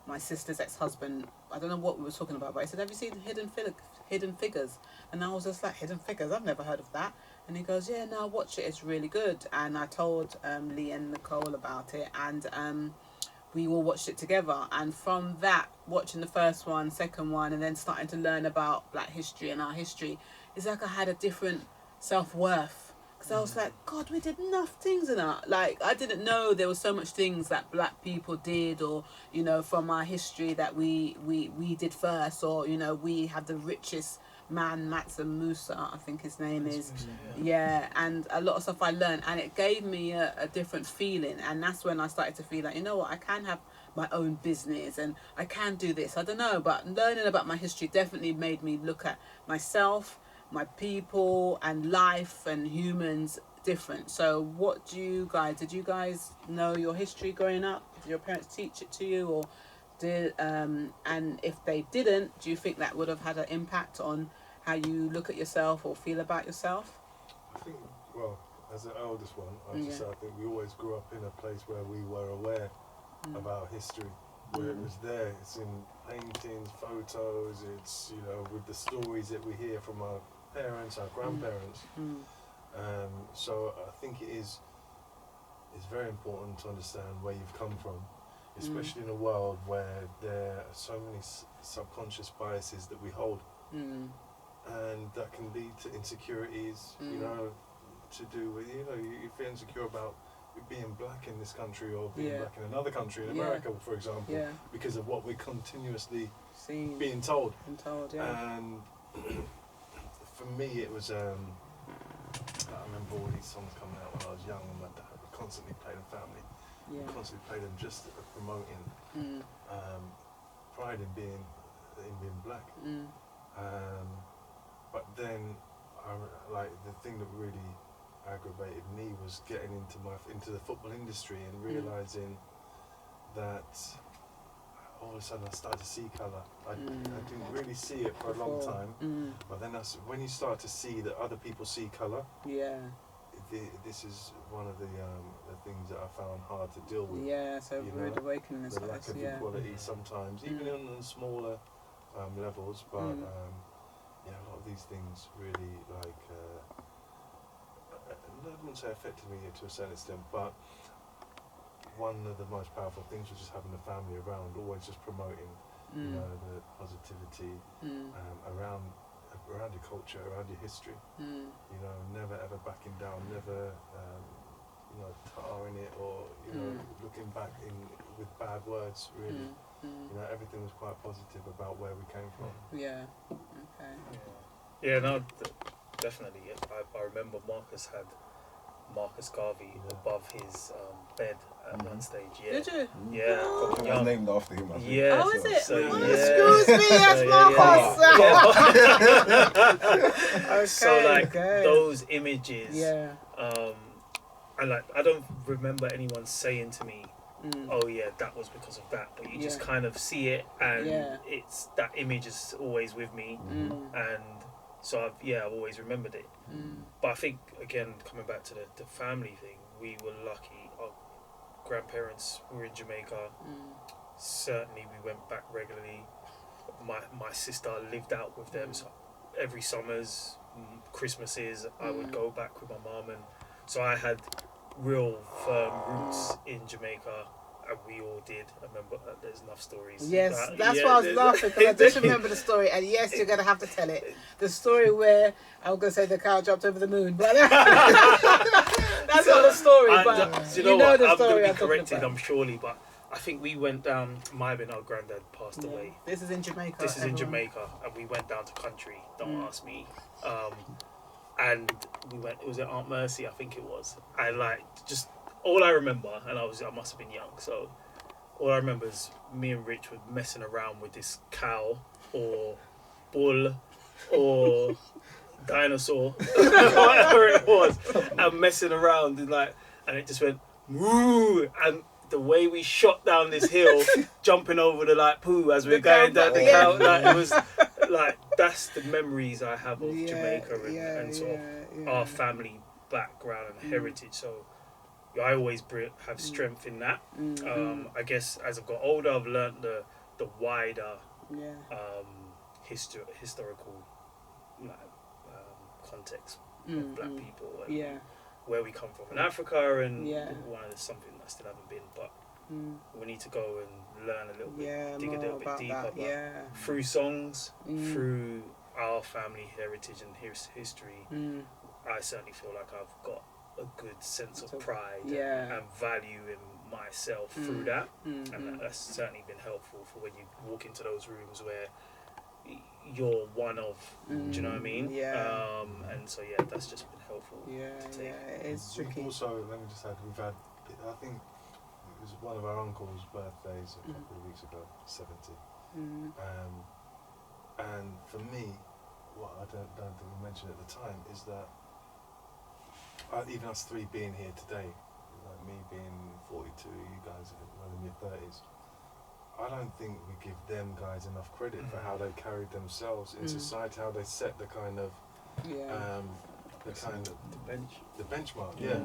my sister's ex-husband, I don't know what we were talking about, but he said, have you seen Hidden Figures? And I was just like, Hidden Figures, I've never heard of that. And he goes, yeah, no, watch it, it's really good. And I told Lee and Nicole about it, and we all watched it together. And from that, watching the first one, second one, and then starting to learn about Black history and our history, it's like I had a different self-worth. Because I was like, God, we did enough things in that. Like, I didn't know there was so much things that Black people did, or, from our history that we did first, or, we have the richest man, Matza Musa, I think his name is. Yeah. Yeah, and a lot of stuff I learned, and it gave me a different feeling, and that's when I started to feel like, you know what, I can have my own business and I can do this. I don't know, but learning about my history definitely made me look at myself, my people, and life and humans different. So what did you guys know your history growing up? Did your parents teach it to you, or and if they didn't, do you think that would have had an impact on how you look at yourself or feel about yourself? I think, well, as the eldest one, I Yeah. think we always grew up in a place where we were aware of our history, where it was there. It's in paintings, photos. It's, you know, with the stories that we hear from our parents, our grandparents. So I think it's very important to understand where you've come from, especially in a world where there are so many subconscious biases that we hold, and that can lead to insecurities. You know, to do with, you know, you feel insecure about being black in this country or being black in another country, in America, for example, because of what we're continuously being told. And for me, it was. I remember all these songs coming out when I was young, and my dad would constantly play them family. Constantly play them, just promoting pride in being black. But then, like, the thing that really aggravated me was getting into the football industry and realizing that all of a sudden I started to see colour. I didn't really see it for a long time, but then that's when you start to see that other people see colour. This is one of the things that I found hard to deal with. So rude awakening. The lack of equality sometimes, even on smaller levels, but a lot of these things really, like, I wouldn't say affected me to a certain extent, but one of the most powerful things was just having the family around, always just promoting, you know, the positivity around your culture, around your history. You know, never ever backing down, never you know, tarring it or, you know, looking back with bad words. Really, you know, everything was quite positive about where we came from. Definitely. I remember Marcus Garvey above his bed at one stage. Did you? Yeah. It was named after him, I think. Yeah. Oh, is it? So, Excuse me, that's Marcus. So like those images. And like I don't remember anyone saying to me, "Oh yeah, that was because of that," but you just kind of see it, and it's that image is always with me, and so I've always remembered it. But I think, again, coming back to the family thing, we were lucky. Our grandparents were in Jamaica. Certainly, we went back regularly. My sister lived out with them, so every summers, Christmases, I would go back with my mum, and so I had real firm roots in Jamaica. And we all did. I remember there's enough stories. Yes, that's why I was laughing, because I just remember the story, and yes, you're going to have to tell it. The story where, I was going to say the cow jumped over the moon, but that's not the story, but you know the I'm story going to I'm be talking corrected, about. I'm surely, but I think we went down, might have been our granddad passed away. This is in Jamaica. This is in Jamaica, and we went down to country, don't ask me. And we went, it was at Aunt Mercy, I think it was. And like, just, all I remember, and I must have been young, so all I remember is me and Rich were messing around with this cow or bull or dinosaur, whatever it was, and messing around and it just went woo, and the way we shot down this hill, jumping over the poo as we're going down the cow, it was like, that's the memories I have of Jamaica and sort of our family background and heritage. So I always have strength in that. I guess as I've got older, I've learned the wider historical context of black people and where we come from in Africa, and something I still haven't been, but we need to go and learn a little bit, dig a little bit deeper. But through songs, through our family heritage and history, I certainly feel like I've got a good sense of pride and value in myself through that, and that's certainly been helpful for when you walk into those rooms where you're one of. Do you know what I mean? Yeah. And so yeah, that's just been helpful. Yeah, to take. it's tricky. Also, let me just add, we've had, I think it was one of our uncle's birthdays a couple of weeks ago, 70. And for me, what I don't think we mentioned at the time is that even us three being here today, like me being 42, you guys are in your 30s, I don't think we give them guys enough credit for how they carried themselves in society, how they set the kind of the benchmark. Yeah.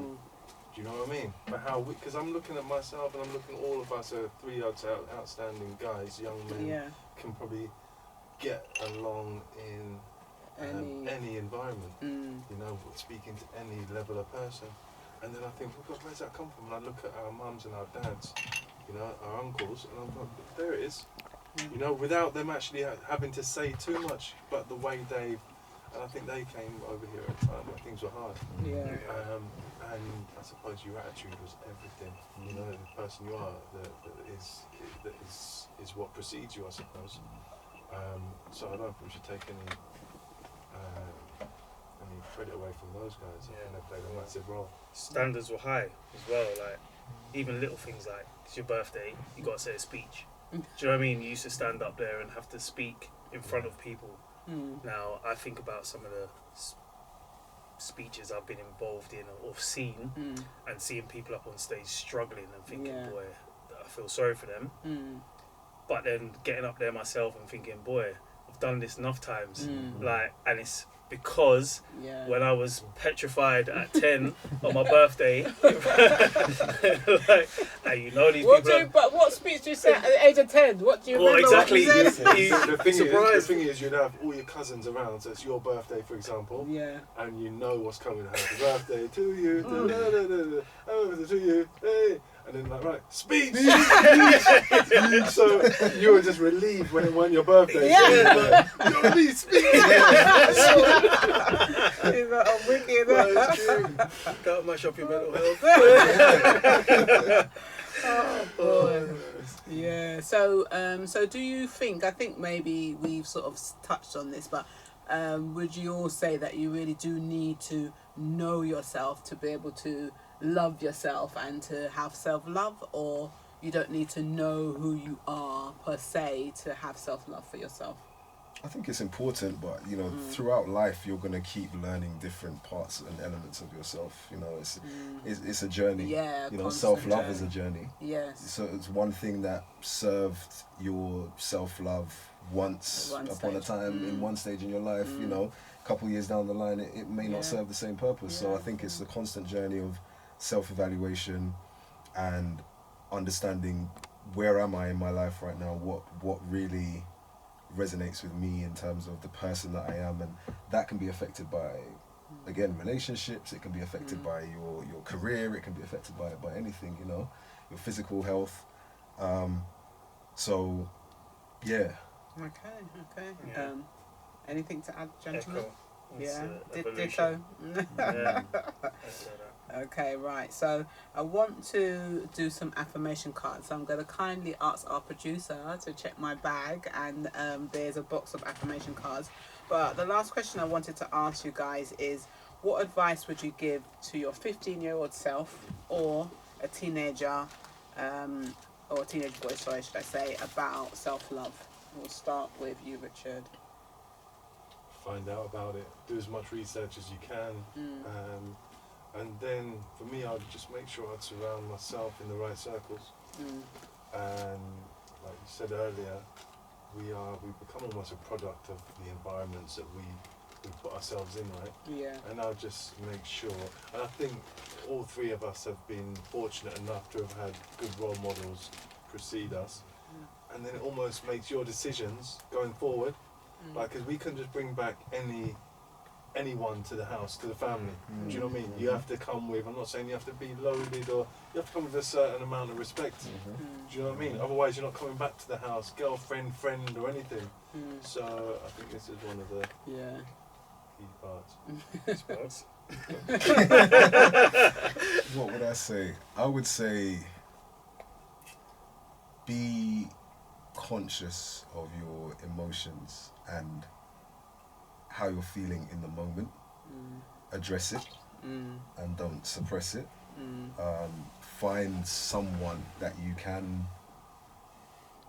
Do you know what I mean? But how because I'm looking at myself and I'm looking at all of us are three outstanding guys, young men, can probably get along in any environment. You know, speaking to any level of person. And then I think, well, God, where's that come from? And I look at our mums and our dads, you know, our uncles, and I'm like, there it is. You know, without them actually having to say too much, but the way and I think they came over here at a time where things were hard. And I suppose your attitude was everything. You know, the person you are that is what precedes you, I suppose. So I don't think we should take any credit away from those guys. I think they played a massive role. Standards were high as well. Like even little things like it's your birthday, you got to say a speech. Do you know what I mean? You used to stand up there and have to speak in front of people. Now I think about some of the speeches I've been involved in or seen, and seeing people up on stage struggling and thinking, boy, I feel sorry for them. But then getting up there myself and thinking, boy, I've done this enough times. Like, and it's because when I was petrified at 10 on my birthday, like, and you know these people. But what speech do you say at the age of 10? What do you remember? Exactly. The thing is, you'd have all your cousins around, so it's your birthday, for example, and you know what's coming. Happy birthday to you, happy birthday to you, hey. And then like, right, speech! So you were just relieved when it won your birthday. Yeah. So you know, speech! He's like, I'm wicked. Don't mash up your mental health. Oh boy. Yeah. So do you think? I think maybe we've sort of touched on this, but would you all say that you really do need to know yourself to be able to love yourself and to have self-love, or you don't need to know who you are per se to have self-love for yourself? I think it's important, but you know, throughout life you're gonna keep learning different parts and elements of yourself. You know, it's a journey. Yeah, you know, self-love journey. is a journey. Yes. So it's one thing that served your self-love once upon a time in one stage in your life. You know, a couple of years down the line, it may not serve the same purpose. So I think it's the constant journey of self-evaluation and understanding where am I in my life right now, what really resonates with me in terms of the person that I am, and that can be affected by, again, relationships, it can be affected by your career, it can be affected by anything, you know, your physical health. So yeah. Okay. Anything to add, gentlemen? Echo. Ditto. Yeah. Okay, right. So I want to do some affirmation cards. So I'm going to kindly ask our producer to check my bag, and there's a box of affirmation cards. But the last question I wanted to ask you guys is, what advice would you give to your 15-year-old self, or a teenager, or a teenage boy, sorry, should I say, about self-love? We'll start with you, Richard. Find out about it. Do as much research as you can. And then, for me, I'd just make sure I'd surround myself in the right circles. And like you said earlier, we become almost a product of the environments that we put ourselves in, right? Yeah. And I'll just make sure. And I think all three of us have been fortunate enough to have had good role models precede us. And then it almost makes your decisions going forward, like, because we couldn't just bring back anyone to the house, to the family. Do you know what I mean? You have to come with, I'm not saying you have to be loaded, or you have to come with a certain amount of respect. Do you know what I mean? Otherwise you're not coming back to the house, girlfriend, friend, or anything. So I think this is one of the key parts. What would I say? I would say be conscious of your emotions and how you're feeling in the moment. Address it and don't suppress it. Find someone that you can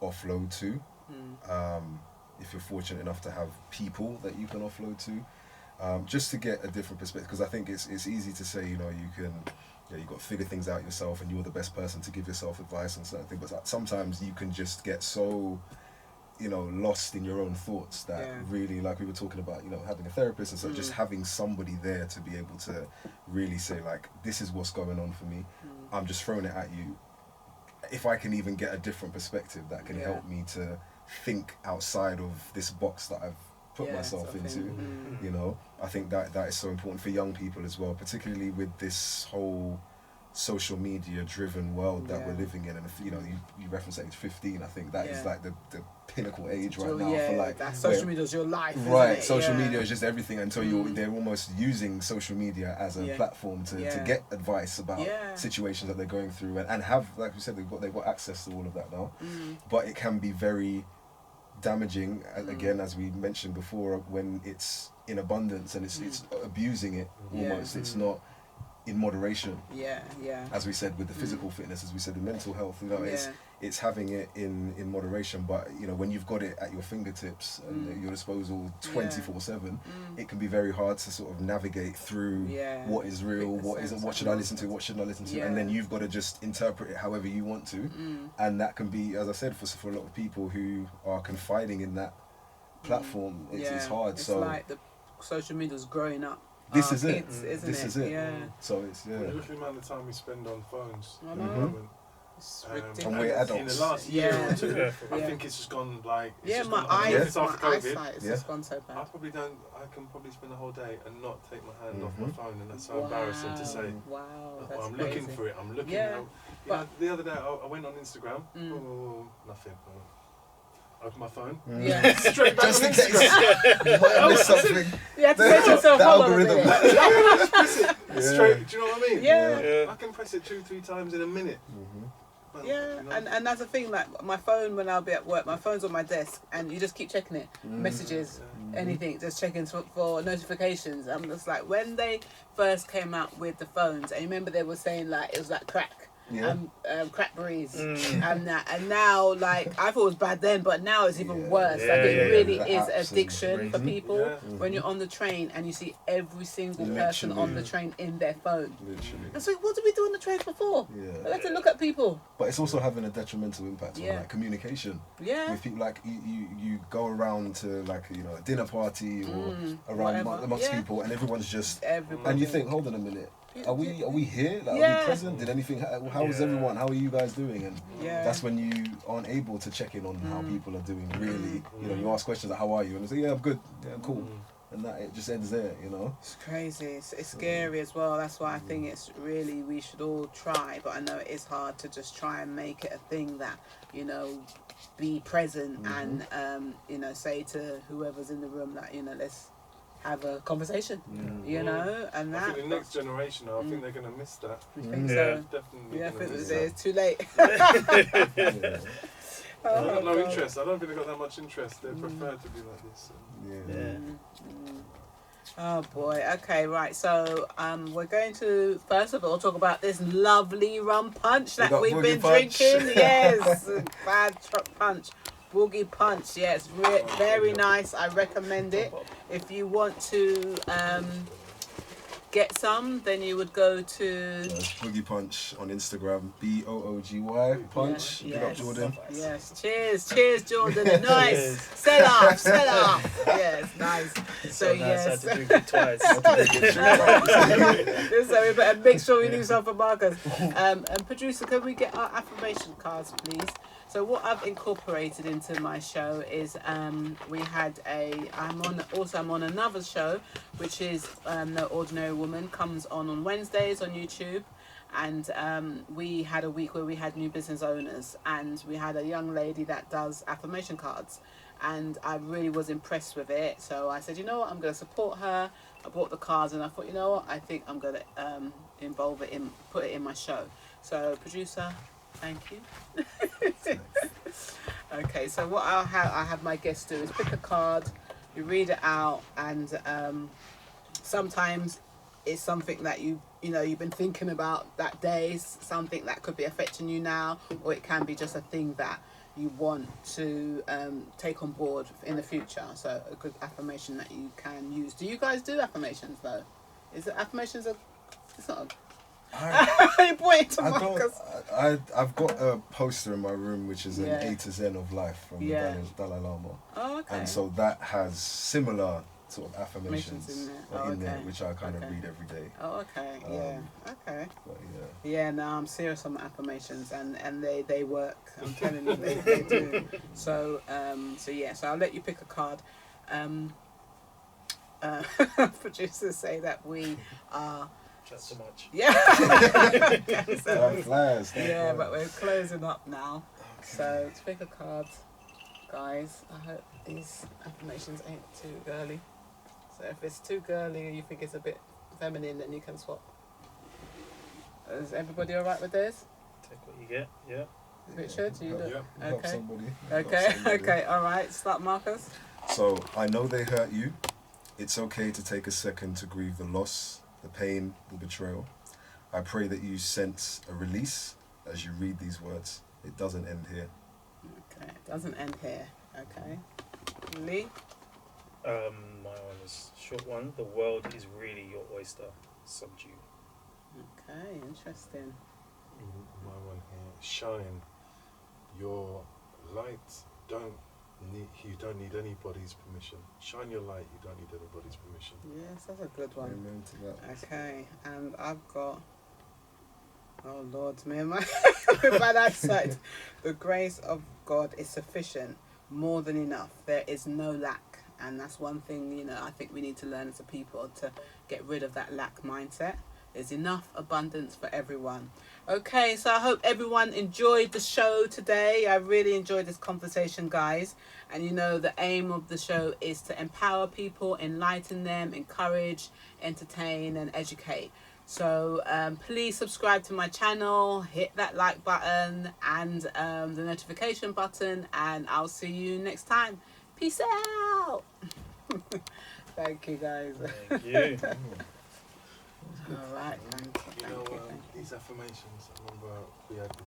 offload to. If you're fortunate enough to have people that you can offload to, just to get a different perspective. Because I think it's easy to say, you know, you've got to figure things out yourself and you're the best person to give yourself advice on certain things. But sometimes you can just get so, you know, lost in your own thoughts that really, like we were talking about, you know, having a therapist and so just having somebody there to be able to really say, like, this is what's going on for me. I'm just throwing it at you. If I can even get a different perspective that can help me to think outside of this box that I've put myself into, you know, I think that is so important for young people as well, particularly with this whole social media driven world that we're living in. And if, you know, you reference age 15, I think that is like the pinnacle age right now for like that social media is your life, right? Isn't it? Social media is just everything until they're almost using social media as a platform to get advice about situations that they're going through and have, like we said, they've got access to all of that now. But it can be very damaging, again, as we mentioned before, when it's in abundance and it's abusing it almost. It's not in moderation. As we said with the physical fitness, as we said the mental health, you know, it's having it in moderation. But you know, when you've got it at your fingertips and at your disposal 24/7, it can be very hard to sort of navigate through what is real, what should I listen to, what shouldn't I listen to, and then you've got to just interpret it however you want to, and that can be, as I said, for a lot of people who are confiding in that platform, it's hard. It's so like the social media's growing up. This is it. Isn't This it? is it. Yeah. So it's Look at the amount of time we spend on phones I at know. the moment. It's And ridiculous. we're adults. In the last year or two, I Yeah. think it's just gone like. It's Yeah, just my gone, I don't know if it's eyes, after my COVID. eyesight has just gone so bad. I can probably spend the whole day and not take my hand off my phone, and that's so embarrassing to say. Wow, Oh, that's I'm crazy. looking for it. I'm looking. Yeah, You know, the other day I went on Instagram. Nothing. Open my phone. Yeah. Straight back just on in case Instagram. you might have missed something. You have to make yourself The hold on a algorithm. minute. Straight. Do you know what I mean? Yeah. I can press it 2-3 times in a minute. But, Yeah, you know, and that's the thing, like my phone, when I'll be at work, my phone's on my desk and you just keep checking it. Messages, anything, just checking for notifications. I'm just like, when they first came out with the phones, and remember they were saying like, it was like crack. Crackberries and that, and now like I thought it was bad then, but now it's even worse. Like it really is addiction for people when you're on the train and you see every single person on the train in their phone. Literally. And so, what did we do on the trains before? We had to look at people. But it's also having a detrimental impact on like communication. With people, like you go around to like, you know, a dinner party or around amongst people, and everyone's just and you think, hold on a minute. Are we here? Like, are we present? Did anything? How is everyone? How are you guys doing? And that's when you aren't able to check in on how people are doing. Really, you know, you ask questions like, "How are you?" And they say, "Yeah, I'm good. Yeah, I'm cool." And that it just ends there. You know. It's crazy. It's scary as well. That's why I think it's really we should all try. But I know it is hard to just try and make it a thing that, you know, be present and you know, say to whoever's in the room that, you know, let's have a conversation, you know, and that. I think the next generation, I think they're going to miss that. You think so? Definitely. I think it's too late. They've got no interest. I don't think they've got that much interest. They prefer to be like this. Oh boy. Okay, right. So we're going to first of all talk about this lovely rum punch that we've been drinking. Yes, bad punch. Boogie Punch, yeah, it's very nice. I recommend it. If you want to get some, then you would go to Boogie Punch on Instagram, BOOGY Punch. Big up, Jordan. Yes, cheers, Jordan. Nice. Sell off. Yes, nice. So yes. I had to drink it twice. So we better make sure we leave some for Marcus. And producer, can we get our affirmation cards, please? So what I've incorporated into my show is I'm on another show, which is No Ordinary Woman, comes on Wednesdays on YouTube, and we had a week where we had new business owners, and we had a young lady that does affirmation cards, and I really was impressed with it. So I said, you know what, I'm going to support her. I bought the cards, and I thought, you know what, I think I'm going to put put it in my show. So producer, thank you. Okay, Okay, so what I have my guests do is pick a card, you read it out, and sometimes it's something that you've been thinking about that day, something that could be affecting you now, or it can be just a thing that you want to take on board in the future. So a good affirmation that you can use. Do you guys do affirmations though? Is it affirmations? It's not. You pointing to Marcus. I've got a poster in my room which is an A to Z of life from the Dalai Lama. Oh, okay. And so that has similar sort of affirmations in there, there, which I kind of read every day. Oh, okay. Okay. But Yeah, no, I'm serious on my affirmations, and they work. I'm telling you, they do. So so I'll let you pick a card. Producers say that we are. That's so much. Yeah. Flies. But we're closing up now. Okay. So let's pick a card, guys. I hope these affirmations ain't too girly. So if it's too girly or you think it's a bit feminine, then you can swap. Is everybody all right with this? Take what you get. Yeah. Richard, you do. Yeah. Okay. Okay. Okay. All right. Start, Marcus. So I know they hurt you. It's okay to take a second to grieve the loss, the pain, the betrayal. I pray that you sense a release as you read these words. It doesn't end here. Okay, it doesn't end here. Okay. Lee? My one is a short one. The world is really your oyster. Subdue. Okay, interesting. My one here. Shine. Your light you don't need anybody's permission. Shine your light, you don't need anybody's permission. Yes, that's a good one. Amen to that. Okay, and I've got, oh Lord, me and my bad eyesight. The grace of God is sufficient, more than enough. There is no lack. And that's one thing, I think we need to learn as a people, to get rid of that lack mindset. There's enough abundance for everyone. Okay, so I hope everyone enjoyed the show today. I really enjoyed this conversation, guys. And the aim of the show is to empower people, enlighten them, encourage, entertain, and educate. So please subscribe to my channel, hit that like button and the notification button, and I'll see you next time. Peace out. Thank you, guys. Thank you. All right, thank you. These affirmations, I remember we had